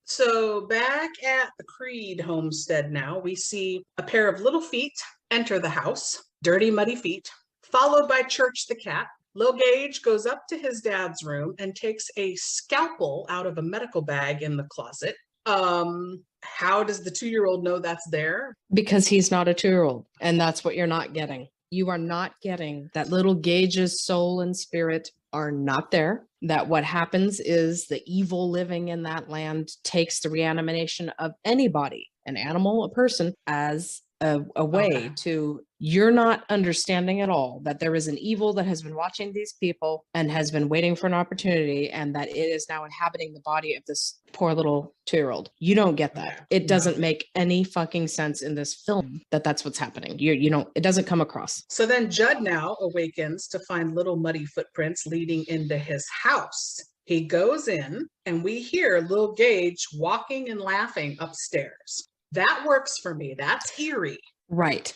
So back at the Creed homestead now, we see a pair of little feet enter the house, dirty, muddy feet, followed by Church the cat. Lil Gage goes up to his dad's room and takes a scalpel out of a medical bag in the closet. How does the 2-year-old know that's there? Because he's not a 2-year-old, and that's what you're not getting. You are not getting that little Gage's soul and spirit are not there. That what happens is the evil living in that land takes the reanimation of anybody, an animal, a person, as a way to, you're not understanding at all that there is an evil that has been watching these people and has been waiting for an opportunity, and that it is now inhabiting the body of this poor little 2-year-old. You don't get that. It doesn't make any fucking sense in this film that that's what's happening. You don't, it doesn't come across. So then Judd now awakens to find little muddy footprints leading into his house. He goes in and we hear Lil Gage walking and laughing upstairs. That works for me. That's eerie. Right.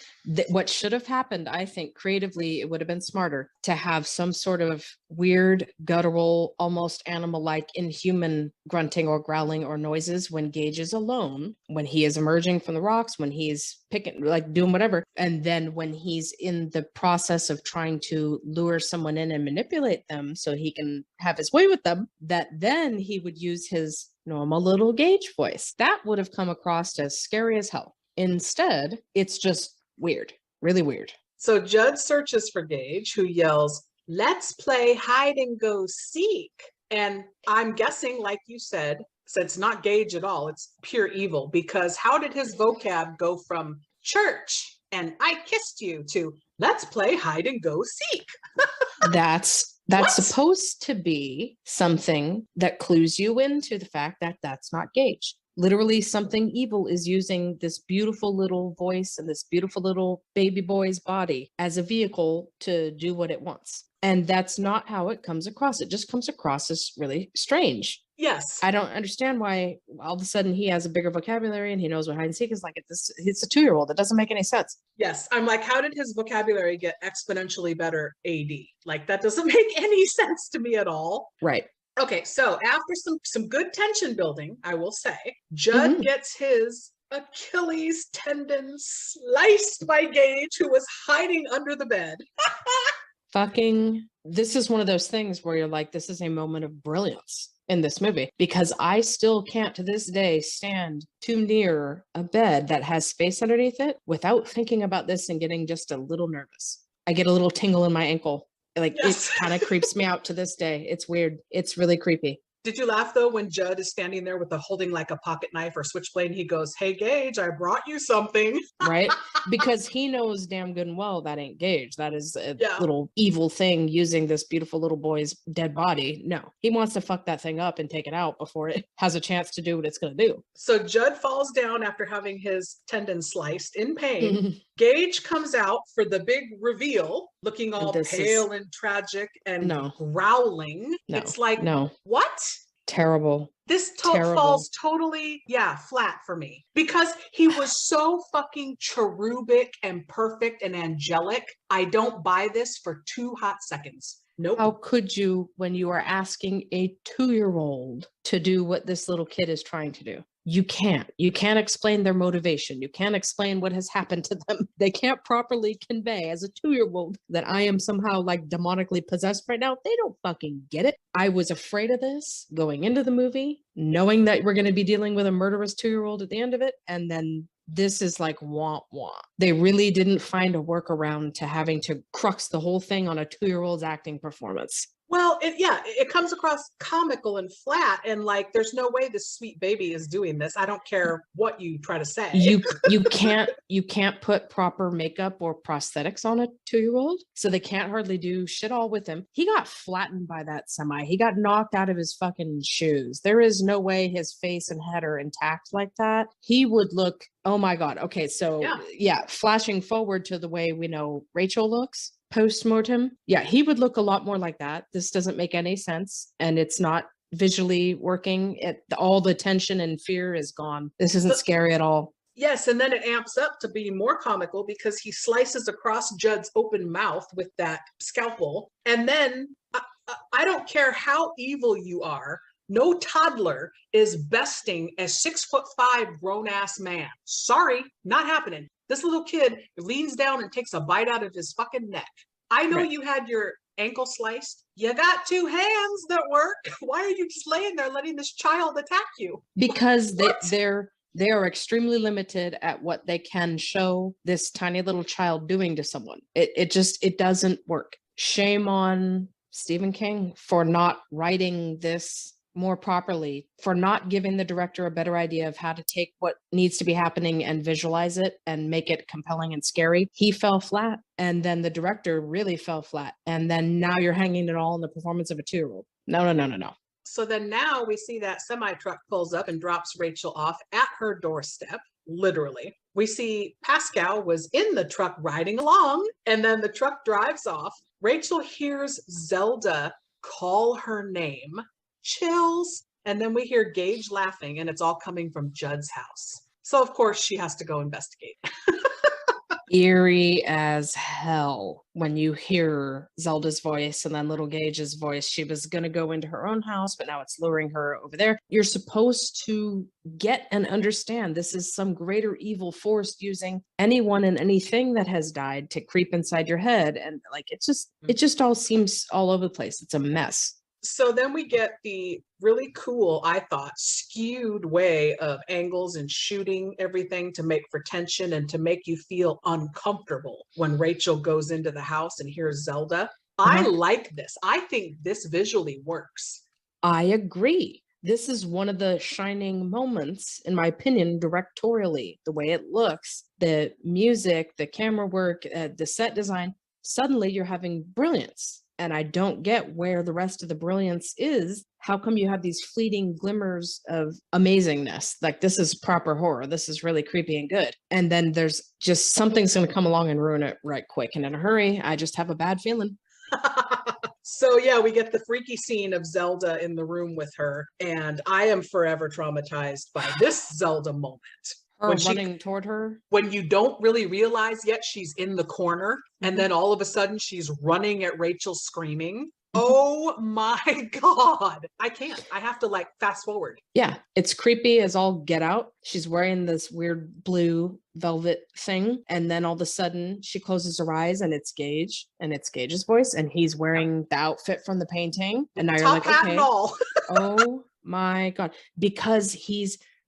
What should have happened, I think, creatively, it would have been smarter to have some sort of weird, guttural, almost animal-like, inhuman grunting or growling or noises when Gage is alone, when he is emerging from the rocks, when he's picking, like doing whatever. And then when he's in the process of trying to lure someone in and manipulate them so he can have his way with them, that then he would use his normal little Gage voice. That would have come across as scary as hell. Instead, it's just weird, really weird. So Judd searches for Gage, who yells, "Let's play hide and go seek." And I'm guessing, like you said, so it's not Gage at all. It's pure evil, because how did his vocab go from church and I kissed you to let's play hide and go seek? That's supposed to be something that clues you into the fact that that's not Gage. Literally, something evil is using this beautiful little voice and this beautiful little baby boy's body as a vehicle to do what it wants. And that's not how it comes across. It just comes across as really strange. Yes. I don't understand why all of a sudden he has a bigger vocabulary and he knows what hide and seek is like. It's a 2-year-old. It doesn't make any sense. Yes. I'm like, how did his vocabulary get exponentially better AD? Like, that doesn't make any sense to me at all. Right. Okay, so after some good tension building, I will say, Judd gets his Achilles tendon sliced by Gage, who was hiding under the bed. Fucking, this is one of those things where you're like, this is a moment of brilliance in this movie, because I still can't to this day stand too near a bed that has space underneath it without thinking about this and getting just a little nervous. I get a little tingle in my ankle. Like, yes. It kind of creeps me out to this day. It's weird. It's really creepy. Did you laugh though when Judd is standing there with holding like a pocket knife or switchblade and he goes, "Hey Gage, I brought you something." Right? Because he knows damn good and well that ain't Gage. That is a little evil thing using this beautiful little boy's dead body. No, he wants to fuck that thing up and take it out before it has a chance to do what it's going to do. So Judd falls down after having his tendon sliced in pain. Gage comes out for the big reveal, looking all pale and tragic and growling. It's like, what? Terrible. This falls totally, flat for me, because he was so fucking cherubic and perfect and angelic. I don't buy this for 2 hot seconds. Nope. How could you when you are asking a 2-year-old to do what this little kid is trying to do? You can't explain their motivation. You can't explain what has happened to them. They can't properly convey as a 2-year-old that I am somehow like demonically possessed right now. They don't fucking get it. I was afraid of this going into the movie, knowing that we're going to be dealing with a murderous 2-year-old at the end of it. And then this is like wah wah. They really didn't find a workaround to having to crux the whole thing on a 2-year-old's acting performance. Well, it comes across comical and flat, and like there's no way this sweet baby is doing this. I don't care what you try to say. You can't put proper makeup or prosthetics on a 2-year-old, so they can't hardly do shit all with him. He got flattened by that semi. He got knocked out of his fucking shoes. There is no way his face and head are intact like that. He would look, oh my God. Okay, so flashing forward to the way we know Rachel looks. post-mortem. Yeah, he would look a lot more like that. This doesn't make any sense, and it's not visually working. All the tension and fear is gone. This isn't scary at all. Yes, and then it amps up to be more comical because he slices across Judd's open mouth with that scalpel. And then I don't care how evil you are, no toddler is besting a 6'5" grown-ass man. Sorry, not happening. This little kid leans down and takes a bite out of his fucking neck. I know you had your ankle sliced. You got 2 hands that work. Why are you just laying there letting this child attack you? Because they are extremely limited at what they can show this tiny little child doing to someone. It doesn't work. Shame on Stephen King for not writing this more properly, for not giving the director a better idea of how to take what needs to be happening and visualize it and make it compelling and scary. He fell flat, and then the director really fell flat. And then now you're hanging it all in the performance of a 2-year-old. No. So then now we see that semi-truck pulls up and drops Rachel off at her doorstep, literally. We see Pascal was in the truck riding along, and then the truck drives off. Rachel hears Zelda call her name, chills, and then we hear Gage laughing, and it's all coming from Judd's house. So of course she has to go investigate. Eerie as hell when you hear Zelda's voice and then little Gage's voice. She was going to go into her own house, but now it's luring her over there. You're supposed to get and understand this is some greater evil force using anyone and anything that has died to creep inside your head. And like, it just all seems all over the place. It's a mess. So then we get the really cool, I thought, skewed way of angles and shooting everything to make for tension and to make you feel uncomfortable when Rachel goes into the house and hears Zelda. I like this. I think this visually works. I agree. This is one of the shining moments, in my opinion, directorially, the way it looks, the music, the camera work, the set design. Suddenly you're having brilliance. And I don't get where the rest of the brilliance is. How come you have these fleeting glimmers of amazingness? Like, this is proper horror. This is really creepy and good. And then there's just something's going to come along and ruin it right quick and in a hurry. I just have a bad feeling. So yeah, we get the freaky scene of Zelda in the room with her. And I am forever traumatized by this Zelda moment. Her running toward her, when you don't really realize yet she's in the corner, and then all of a sudden she's running at Rachel screaming. Oh my God. I can't. I have to like fast forward. Yeah, it's creepy as all get out. She's wearing this weird blue velvet thing. And then all of a sudden she closes her eyes and it's Gage, and it's Gage's voice, and he's wearing the outfit from the painting. And now you're like, okay. Oh my God. Because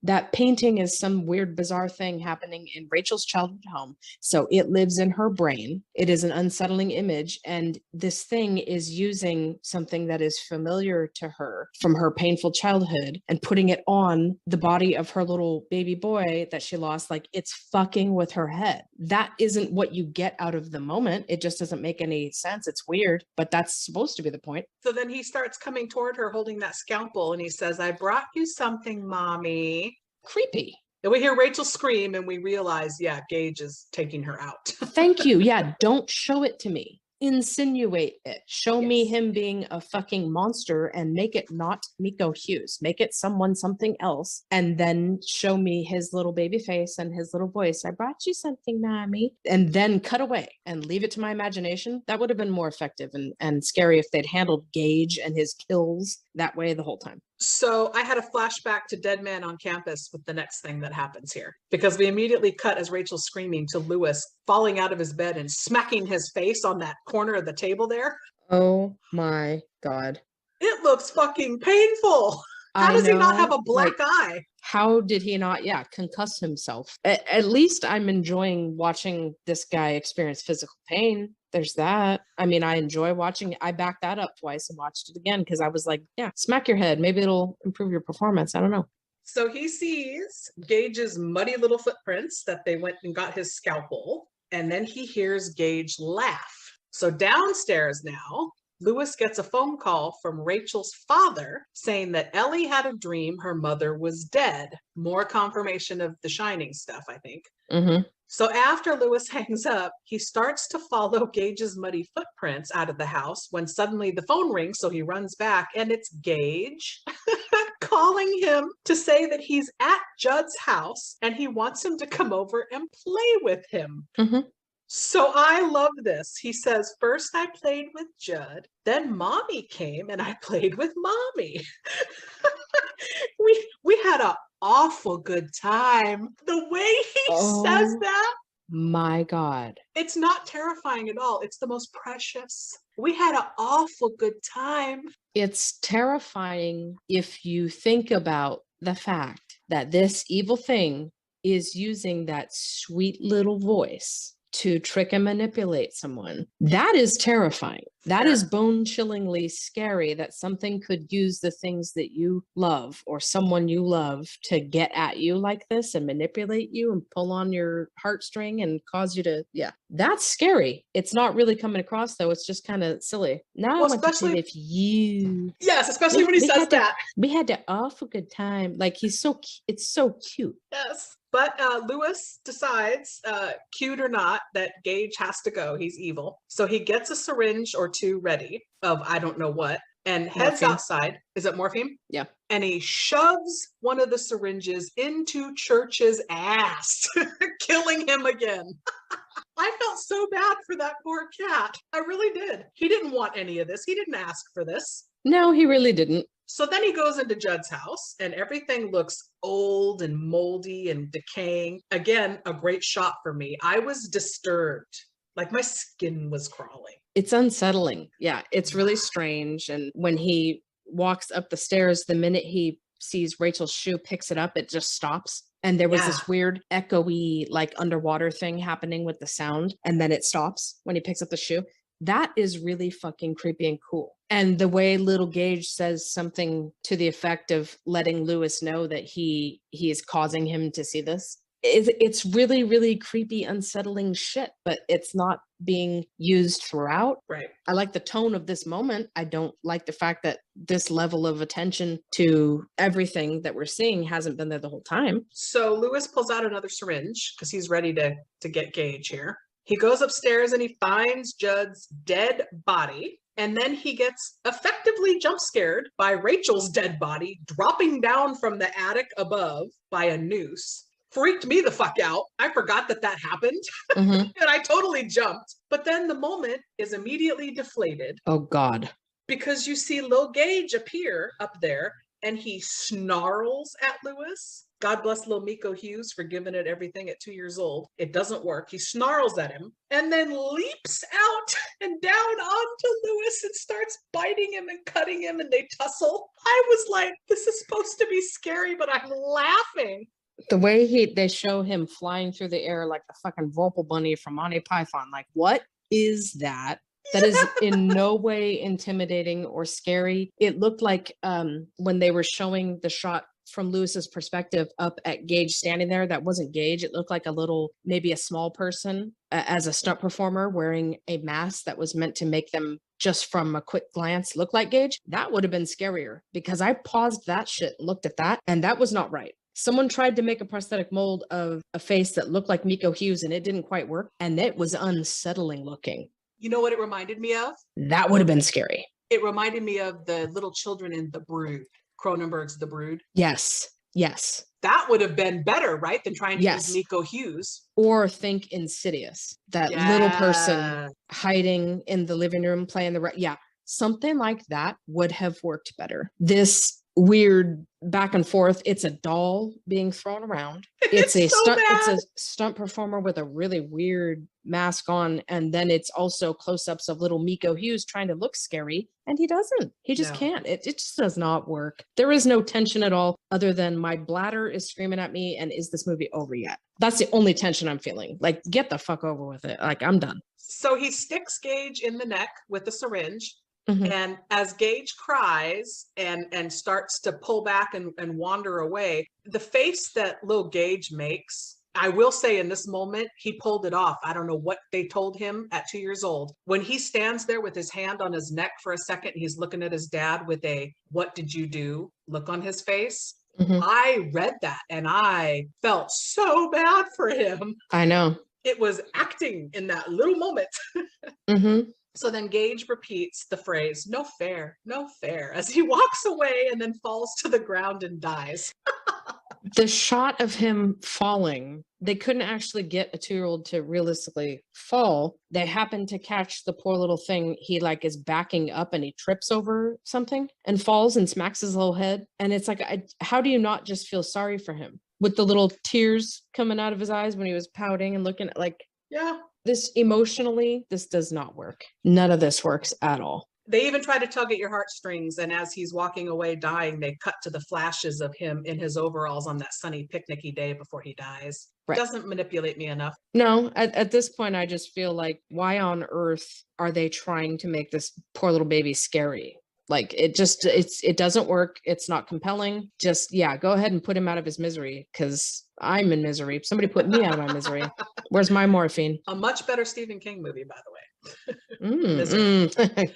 that painting is some weird, bizarre thing happening in Rachel's childhood home. So it lives in her brain. It is an unsettling image. And this thing is using something that is familiar to her from her painful childhood and putting it on the body of her little baby boy that she lost. Like, it's fucking with her head. That isn't what you get out of the moment. It just doesn't make any sense. It's weird, but that's supposed to be the point. So then he starts coming toward her holding that scalpel, and he says, I brought you something, mommy. Creepy. And we hear Rachel scream, and we realize, yeah, Gage is taking her out. Thank you. Yeah, don't show it to me. Insinuate it. Show me him being a fucking monster and make it not Miko Hughes. Make it something else. And then show me his little baby face and his little voice. I brought you something, mommy. And then cut away and leave it to my imagination. That would have been more effective and scary if they'd handled Gage and his kills that way the whole time. So I had a flashback to Dead Man on Campus with the next thing that happens here, because we immediately cut as Rachel's screaming to Lewis falling out of his bed and smacking his face on that corner of the table there. Oh my God. It looks fucking painful. How does he not have a black eye? How did he not, concuss himself? At least I'm enjoying watching this guy experience physical pain. There's that. I mean, I enjoy watching it. I backed that up twice and watched it again because I was like, yeah, smack your head. Maybe it'll improve your performance. I don't know. So he sees Gage's muddy little footprints that they went and got his scalpel. And then he hears Gage laugh. So downstairs now, Lewis gets a phone call from Rachel's father saying that Ellie had a dream her mother was dead. More confirmation of the Shining stuff, I think. Mm-hmm. So after Lewis hangs up, he starts to follow Gage's muddy footprints out of the house when suddenly the phone rings. So he runs back and it's Gage calling him to say that he's at Judd's house and he wants him to come over and play with him. Mm-hmm. So I love this. He says, first I played with Judd, then mommy came and I played with mommy. we had an awful good time. The way he says that. My God. It's not terrifying at all. It's the most precious. We had an awful good time. It's terrifying if you think about the fact that this evil thing is using that sweet little voice to trick and manipulate someone. That is terrifying. That is bone-chillingly scary that something could use the things that you love or someone you love to get at you like this and manipulate you and pull on your heartstring and cause you to, that's scary. It's not really coming across though. It's just kind of silly. Now Well, I want to play with you. Yes, especially when he says that. We had an awful good time. Like it's so cute. Yes. But Lewis decides, cute or not, that Gage has to go. He's evil. So he gets a syringe or two ready of I don't know what and heads outside. Is it morphine? Yeah. And he shoves one of the syringes into Church's ass, killing him again. I felt so bad for that poor cat. I really did. He didn't want any of this. He didn't ask for this. No, he really didn't. So then he goes into Judd's house and everything looks old and moldy and decaying. Again, a great shot for me. I was disturbed. Like my skin was crawling. It's unsettling. Yeah, it's really strange. And when he walks up the stairs, the minute he sees Rachel's shoe, picks it up, it just stops. And there was this weird echoey, like underwater thing happening with the sound. And then it stops when he picks up the shoe. That is really fucking creepy and cool. And the way little Gage says something to the effect of letting Lewis know that he is causing him to see this. It's really, really creepy, unsettling shit, but it's not being used throughout. Right. I like the tone of this moment. I don't like the fact that this level of attention to everything that we're seeing hasn't been there the whole time. So Lewis pulls out another syringe because he's ready to get Gage here. He goes upstairs and he finds Judd's dead body. And then he gets effectively jump scared by Rachel's dead body dropping down from the attic above by a noose. Freaked me the fuck out. I forgot that happened. Mm-hmm. And I totally jumped. But then the moment is immediately deflated. Oh, God. Because you see Lil Gage appear up there and he snarls at Lewis. God bless Lil Miko Hughes for giving it everything at 2 years old. It doesn't work. He snarls at him and then leaps out and down onto Lewis and starts biting him and cutting him and they tussle. I was like, this is supposed to be scary, but I'm laughing. The way they show him flying through the air like the fucking Vorpal Bunny from Monty Python. Like, what is that? That is in no way intimidating or scary. It looked like when they were showing the shot from Lewis's perspective up at Gage standing there, that wasn't Gage. It looked like maybe a small person as a stunt performer wearing a mask that was meant to make them just from a quick glance look like Gage. That would have been scarier because I paused that shit, looked at that, and that was not right. Someone tried to make a prosthetic mold of a face that looked like Miko Hughes and it didn't quite work. And it was unsettling looking. You know what it reminded me of? That would have been scary. It reminded me of the little children in The Brood, Cronenberg's The Brood. Yes. Yes. That would have been better, right? Than trying to use Miko Hughes. Or think Insidious. That little person hiding in the living room playing something like that would have worked better. This weird back and forth. It's a doll being thrown around. It's a stunt performer with a really weird mask on, and then it's also close-ups of little Miko Hughes trying to look scary, and he doesn't. He just can't. It just does not work. There is no tension at all other than my bladder is screaming at me and is this movie over yet? That's the only tension I'm feeling. Like, get the fuck over with it. Like, I'm done. So he sticks Gage in the neck with the syringe. Mm-hmm. And as Gage cries and starts to pull back and wander away, the face that Lil Gage makes I will say in this moment, he pulled it off. I don't know what they told him at 2 years old. When he stands there with his hand on his neck for a second, he's looking at his dad with a, "What did you do?" look on his face. I read that and I felt so bad for him. I know. It was acting in that little moment. So then Gage repeats the phrase, "No fair, no fair," as he walks away and then falls to the ground and dies. The shot of him falling, they couldn't actually get a 2-year-old to realistically fall. They happened to catch the poor little thing. He like is backing up and he trips over something and falls and smacks his little head. And it's like, how do you not just feel sorry for him with the little tears coming out of his eyes when he was pouting and looking at like, yeah, this emotionally, this does not work. None of this works at all. They even try to tug at your heartstrings, and as he's walking away dying, they cut to the flashes of him in his overalls on that sunny picnicky day before he dies. Right. Doesn't manipulate me enough. No, at this point, I just feel like, why on earth are they trying to make this poor little baby scary? Like it doesn't work. It's not compelling. Just, yeah, go ahead and put him out of his misery because I'm in misery. Somebody put me out of my misery. Where's my morphine? A much better Stephen King movie, by the way.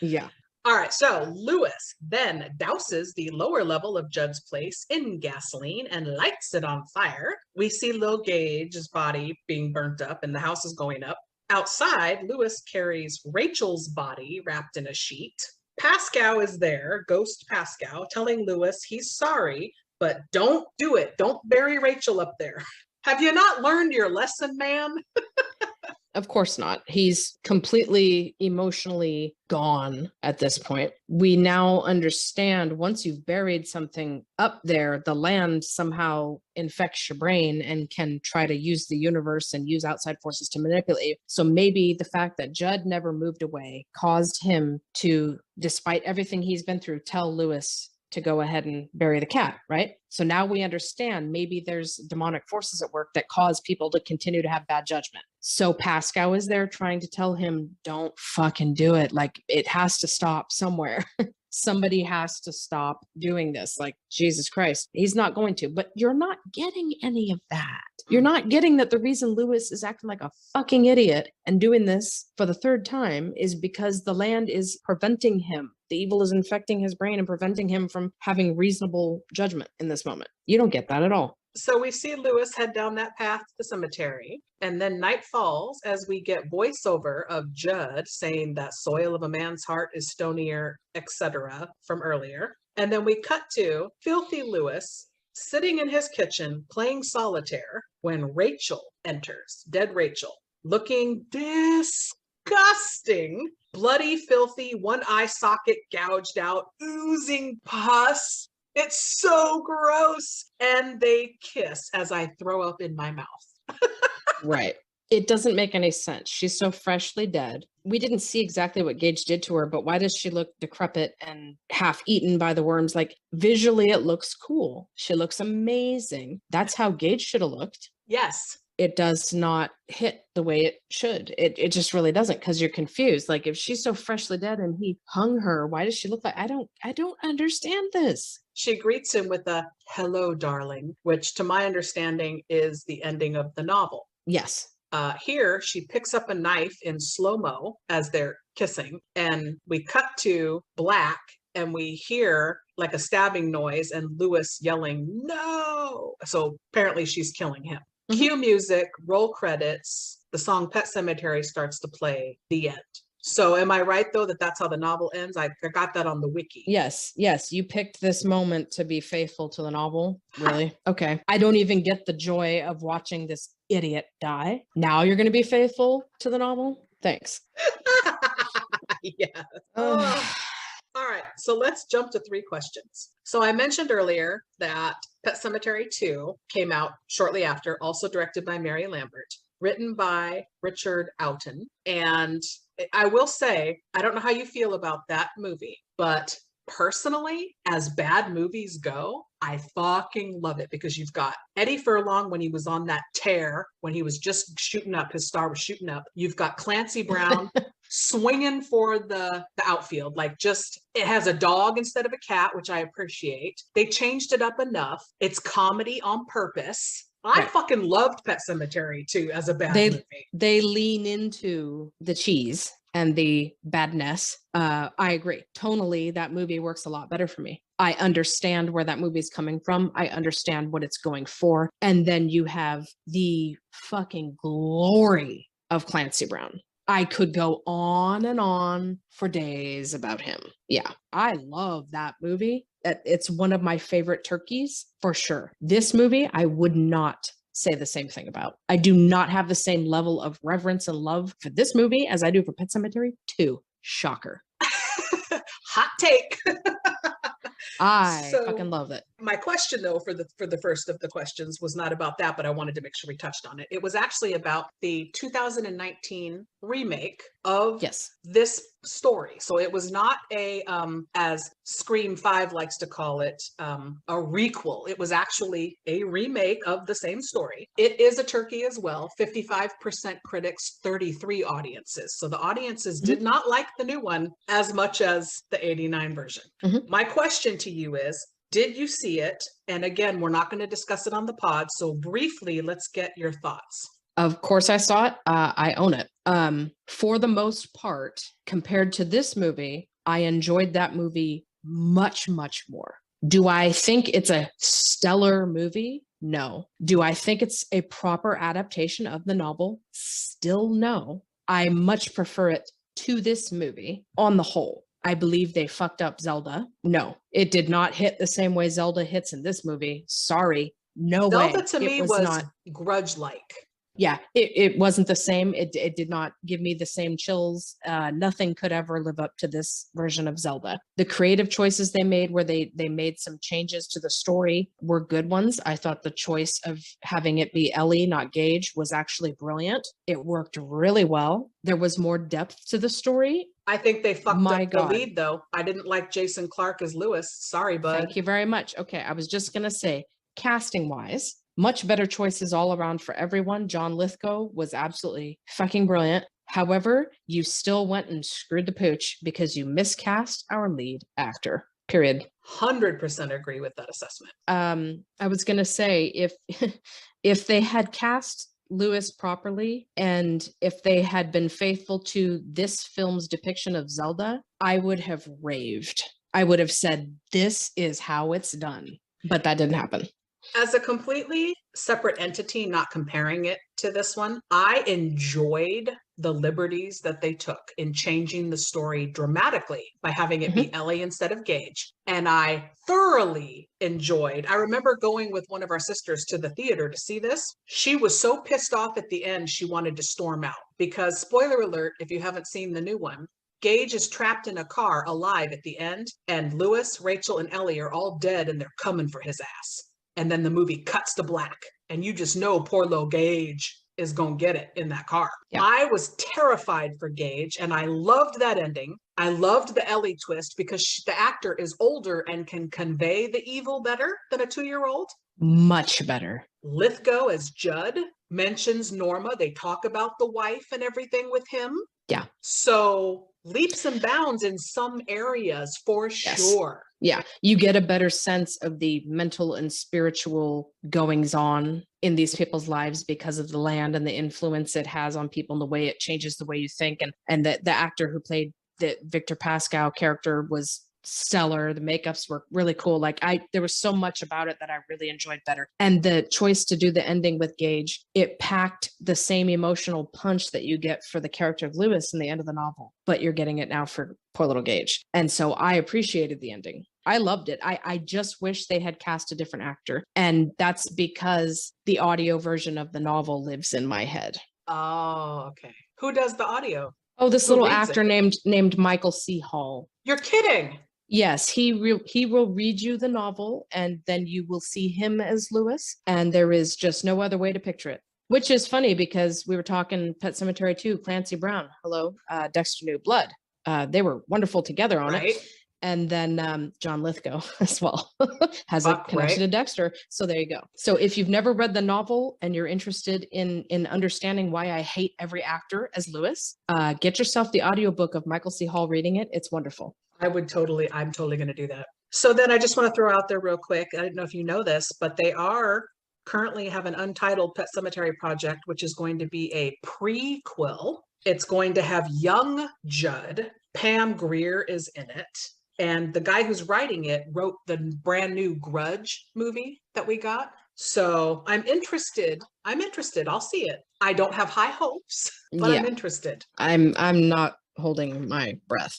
Yeah. All right, so Lewis then douses the lower level of Judd's place in gasoline and lights it on fire. We see Lil Gage's body being burnt up and the house is going up. Outside, Lewis carries Rachel's body wrapped in a sheet. Pascal is there, Ghost Pascal, telling Lewis he's sorry, but don't do it. Don't bury Rachel up there. Have you not learned your lesson, man? Of course not. He's completely emotionally gone at this point. We now understand once you've buried something up there, the land somehow infects your brain and can try to use the universe and use outside forces to manipulate you. So maybe the fact that Judd never moved away caused him to, despite everything he's been through, tell Lewis to go ahead and bury the cat, right? So now we understand maybe there's demonic forces at work that cause people to continue to have bad judgment. So Pascal is there trying to tell him, don't fucking do it. Like it has to stop somewhere. Somebody has to stop doing this. Like, Jesus Christ, he's not going to, but you're not getting any of that. You're not getting that the reason Lewis is acting like a fucking idiot and doing this for the third time is because the land is preventing him. The evil is infecting his brain and preventing him from having reasonable judgment in this moment. You don't get that at all. So we see Lewis head down that path to the cemetery, and then night falls as we get voiceover of Judd saying that soil of a man's heart is stonier, etc. from earlier. And then we cut to filthy Lewis sitting in his kitchen playing solitaire when Rachel enters, dead Rachel, looking disgusting, bloody, filthy, one eye socket gouged out, oozing pus. It's so gross. And they kiss as I throw up in my mouth. Right. It doesn't make any sense. She's so freshly dead. We didn't see exactly what Gage did to her, but why does she look decrepit and half eaten by the worms? Like visually, it looks cool. She looks amazing. That's how Gage should have looked. Yes. It does not hit the way it should. It just really doesn't, because you're confused. Like if she's so freshly dead and he hung her, why does she look like, I don't understand this. She greets him with a "hello, darling," which to my understanding is the ending of the novel. Yes. Here, she picks up a knife in slow-mo as they're kissing, and we cut to black, and we hear like a stabbing noise and Lewis yelling, "No!" So apparently she's killing him. Cue music, roll credits, the song Pet Sematary starts to play, the end. So am I right, though, that that's how the novel ends? I got that on the wiki. Yes. You picked this moment to be faithful to the novel. Really? Okay. I don't even get the joy of watching this idiot die. Now you're going to be faithful to the novel? Thanks. Yeah. All right, so let's jump to 3 questions. So I mentioned earlier that Pet Sematary 2 came out shortly after, also directed by Mary Lambert, written by Richard Oughton. And I will say, I don't know how you feel about that movie, but personally, as bad movies go, I fucking love it because you've got Eddie Furlong when he was on that tear, when he was just shooting up, his star was shooting up. You've got Clancy Brown swinging for the outfield, like just, it has a dog instead of a cat, which I appreciate. They changed it up enough. It's comedy on purpose. I Right. fucking loved Pet Sematary too as a bad movie. They lean into the cheese and the badness. I agree. Tonally, that movie works a lot better for me. I understand where that movie's coming from. I understand what it's going for. And then you have the fucking glory of Clancy Brown. I could go on and on for days about him. Yeah, I love that movie. It's one of my favorite turkeys for sure. This movie, I would not say the same thing about. I do not have the same level of reverence and love for this movie as I do for Pet Sematary 2. Shocker. Hot take. I So- fucking love it. My question, though, for the first of the questions was not about that, but I wanted to make sure we touched on it. It was actually about the 2019 remake of Yes. this story. So it was not a, as Scream 5 likes to call it, a requel. It was actually a remake of the same story. It is a turkey as well. 55% critics, 33 audiences. So the audiences did not like the new one as much as the 89 version. My question to you is, did you see it? And again, we're not going to discuss it on the pod. So briefly, let's get your thoughts. Of course I saw it. I own it. For the most part, compared to this movie, I enjoyed that movie much, much more. Do I think it's a stellar movie? No. Do I think it's a proper adaptation of the novel? Still no. I much prefer it to this movie on the whole. I believe they fucked up Zelda. No, it did not hit the same way Zelda hits in this movie. Sorry. No way. Zelda to me was not grudge-like. Yeah, it wasn't the same. It did not give me the same chills. Nothing could ever live up to this version of Zelda. The creative choices they made, where they made some changes to the story, were good ones. I thought the choice of having it be Ellie, not Gage, was actually brilliant. It worked really well. There was more depth to the story. I think they fucked My up God. the lead, though. I didn't like Jason Clarke as Lewis. Sorry, bud. Thank you very much. Okay, I was just gonna say, casting wise, much better choices all around for everyone. John Lithgow was absolutely fucking brilliant. However, you still went and screwed the pooch because you miscast our lead actor. Period. 100% agree with that assessment. I was gonna say, if if they had cast Lewis properly and if they had been faithful to this film's depiction of Zelda, I would have raved. I would have said, this is how it's done. But that didn't happen. As a completely separate entity, not comparing it to this one, I enjoyed the liberties that they took in changing the story dramatically by having it be Ellie instead of Gage. And I thoroughly enjoyed. I remember going with one of our sisters to the theater to see this. She was so pissed off at the end, she wanted to storm out because, spoiler alert, if you haven't seen the new one, Gage is trapped in a car alive at the end, and Lewis, Rachel, and Ellie are all dead and they're coming for his ass. And then the movie cuts to black, and you just know poor little Gage is going to get it in that car. Yeah. I was terrified for Gage, and I loved that ending. I loved the Ellie twist because the actor is older and can convey the evil better than a 2-year-old. Much better. Lithgow as Judd mentions Norma. They talk about the wife and everything with him. Yeah. So leaps and bounds in some areas for sure. Yeah, you get a better sense of the mental and spiritual goings on in these people's lives because of the land and the influence it has on people and the way it changes the way you think. And the actor who played the Victor Pascal character was stellar. The makeups were really cool. Like there was so much about it that I really enjoyed better. And the choice to do the ending with Gage, it packed the same emotional punch that you get for the character of Lewis in the end of the novel, but you're getting it now for poor little Gage. And so I appreciated the ending. I loved it. I just wish they had cast a different actor. And that's because the audio version of the novel lives in my head. Oh, okay. Who does the audio? Oh, this Who little reads actor it? named Michael C. Hall. You're kidding. Yes, he will read you the novel, and then you will see him as Lewis, and there is just no other way to picture it. Which is funny because we were talking Pet Sematary 2, Clancy Brown, hello, Dexter New Blood. They were wonderful together on Right. it. And then John Lithgow as well has a Fuck, connection right. to Dexter. So there you go. So if you've never read the novel and you're interested in understanding why I hate every actor as Lewis, get yourself the audiobook of Michael C. Hall reading it. It's wonderful. I'm totally going to do that. So then I just want to throw out there real quick. I don't know if you know this, but they are currently have an untitled Pet Sematary project, which is going to be a prequel. It's going to have young Judd. Pam Grier is in it. And the guy who's writing it wrote the brand new Grudge movie that we got. So I'm interested. I'll see it. I don't have high hopes, but I'm interested. I'm not holding my breath.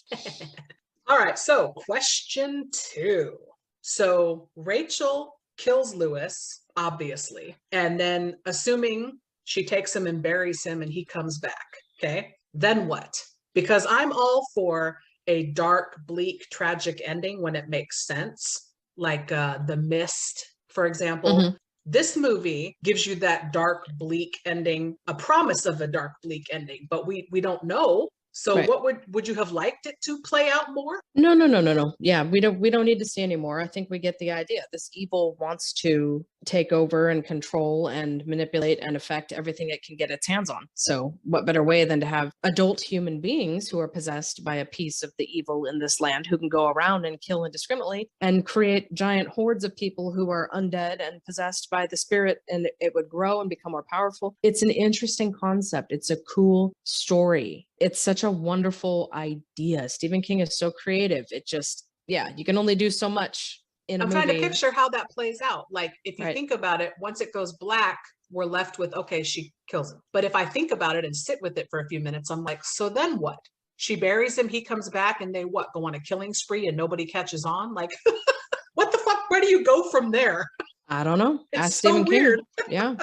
All right. So question 2. So Rachel kills Lewis, obviously. And then assuming she takes him and buries him and he comes back. Okay. Then what? Because I'm all for a dark, bleak, tragic ending when it makes sense. Like The Mist, for example. This movie gives you that dark, bleak ending, a promise of a dark, bleak ending, but we don't know. So what would you have liked it to play out more? No. Yeah, we don't need to see anymore. I think we get the idea. This evil wants to take over and control and manipulate and affect everything it can get its hands on. So what better way than to have adult human beings who are possessed by a piece of the evil in this land, who can go around and kill indiscriminately and create giant hordes of people who are undead and possessed by the spirit, and it would grow and become more powerful. It's an interesting concept. It's a cool story. It's such a wonderful idea. Stephen King is so creative. It just, you can only do so much in a movie. I'm trying to picture how that plays out. Like, if you think about it, once it goes black, we're left with, okay, she kills him. But if I think about it and sit with it for a few minutes, I'm like, so then what? She buries him, he comes back, and they go on a killing spree and nobody catches on? Like, what the fuck? Where do you go from there? I don't know. It's Ask so Stephen weird. King. Yeah.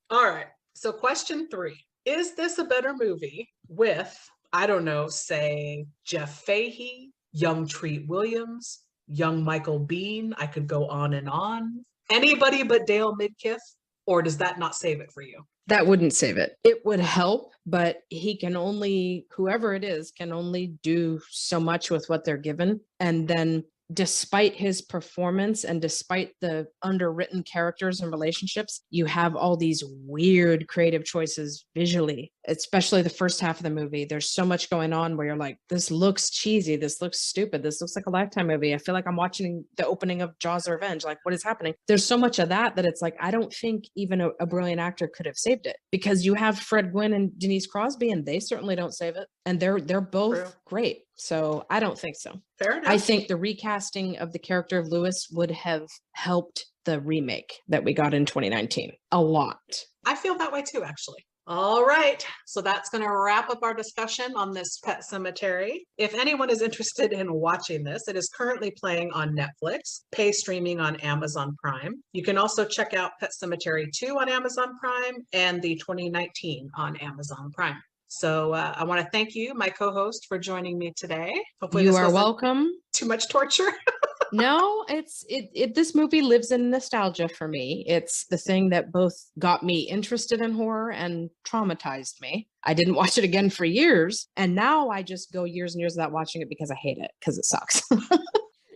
All right. So question 3. Is this a better movie with, I don't know, say Jeff Fahey, young Treat Williams, young Michael Biehn? I could go on and on. Anybody but Dale Midkiff? Or does that not save it for you? That wouldn't save it. It would help, but whoever it is, can only do so much with what they're given. And then despite his performance and despite the underwritten characters and relationships, you have all these weird creative choices visually, especially the first half of the movie. There's so much going on where you're like, this looks cheesy. This looks stupid. This looks like a Lifetime movie. I feel like I'm watching the opening of Jaws: Revenge. Like, what is happening? There's so much of that it's like, I don't think even a brilliant actor could have saved it, because you have Fred Gwynn and Denise Crosby, and they certainly don't save it. And they're both great. So I don't think so. Fair enough. I think the recasting of the character of Lewis would have helped the remake that we got in 2019 a lot. I feel that way too, actually. All right. So that's going to wrap up our discussion on this Pet Sematary. If anyone is interested in watching this, it is currently playing on Netflix, pay streaming on Amazon Prime. You can also check out Pet Sematary 2 on Amazon Prime and the 2019 on Amazon Prime. So I want to thank you, my co-host, for joining me today. Hopefully you this are wasn't welcome. too much torture. No, this movie lives in nostalgia for me. It's the thing that both got me interested in horror and traumatized me. I didn't watch it again for years, and now I just go years and years without watching it because I hate it, because it sucks.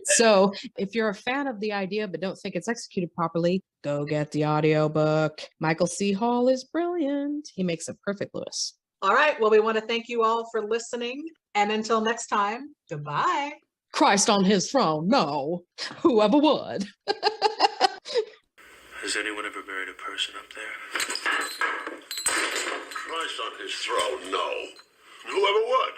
So if you're a fan of the idea but don't think it's executed properly, go get the audiobook. Michael C. Hall is brilliant. He makes a perfect Lewis. All right. Well, we want to thank you all for listening. And until next time, goodbye. Christ on his throne, no. Whoever would. Has anyone ever buried a person up there? Christ on his throne, no. Whoever would.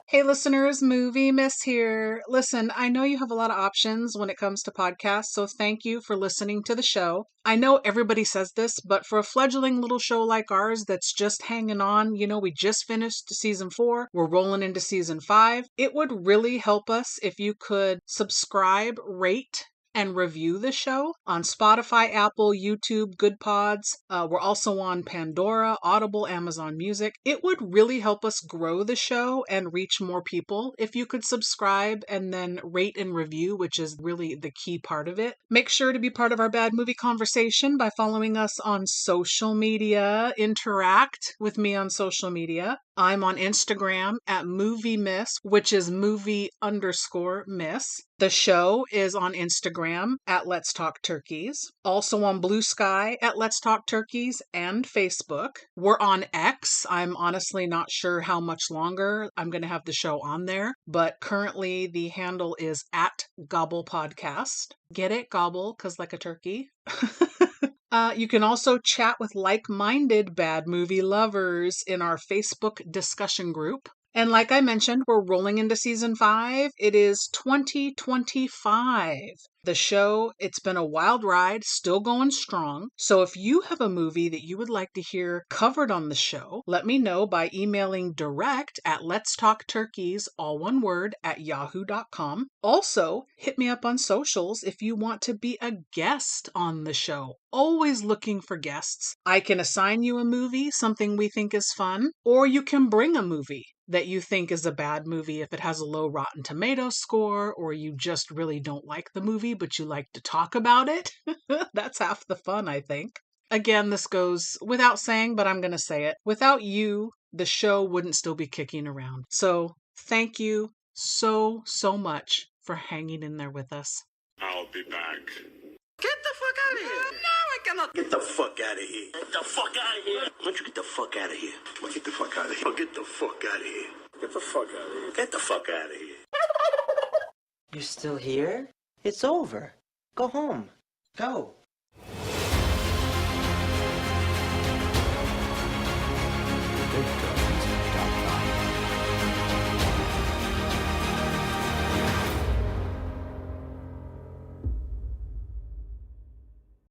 Hey listeners, Movie Miss here. Listen, I know you have a lot of options when it comes to podcasts, so thank you for listening to the show. I know everybody says this, but for a fledgling little show like ours that's just hanging on, we just finished season 4, we're rolling into season 5, it would really help us if you could subscribe, rate, and review the show on Spotify, Apple, YouTube, Good Pods. We're also on Pandora, Audible, Amazon Music. It would really help us grow the show and reach more people if you could subscribe and then rate and review, which is really the key part of it. Make sure to be part of our Bad Movie conversation by following us on social media. Interact with me on social media. I'm on Instagram at Movie Miss, which is movie_miss. The show is on Instagram at Let's Talk Turkeys. Also on Blue Sky at Let's Talk Turkeys and Facebook. We're on X. I'm honestly not sure how much longer I'm going to have the show on there, but currently the handle is at Gobble Podcast. Get it? Gobble, because like a turkey. You can also chat with like-minded bad movie lovers in our Facebook discussion group. And like I mentioned, we're rolling into season 5. It is 2025. The show, it's been a wild ride, still going strong. So if you have a movie that you would like to hear covered on the show, let me know by emailing direct at letstalkturkeys, all one word, at yahoo.com. Also, hit me up on socials if you want to be a guest on the show. Always looking for guests. I can assign you a movie, something we think is fun, or you can bring a movie that you think is a bad movie if it has a low Rotten Tomatoes score, or you just really don't like the movie but you like to talk about it. That's half the fun, I think. Again, this goes without saying, but I'm going to say it. Without you, the show wouldn't still be kicking around. So thank you so much for hanging in there with us. I'll be back. Get the fuck out of here! No, I cannot. Get the fuck out of here. Get the fuck out of here. Why don't you get the fuck out of here? Well, get the fuck out of here. Oh, get the fuck out of here. Get the fuck out of here. Get the fuck out of here. You're still here? It's over. Go home. Go.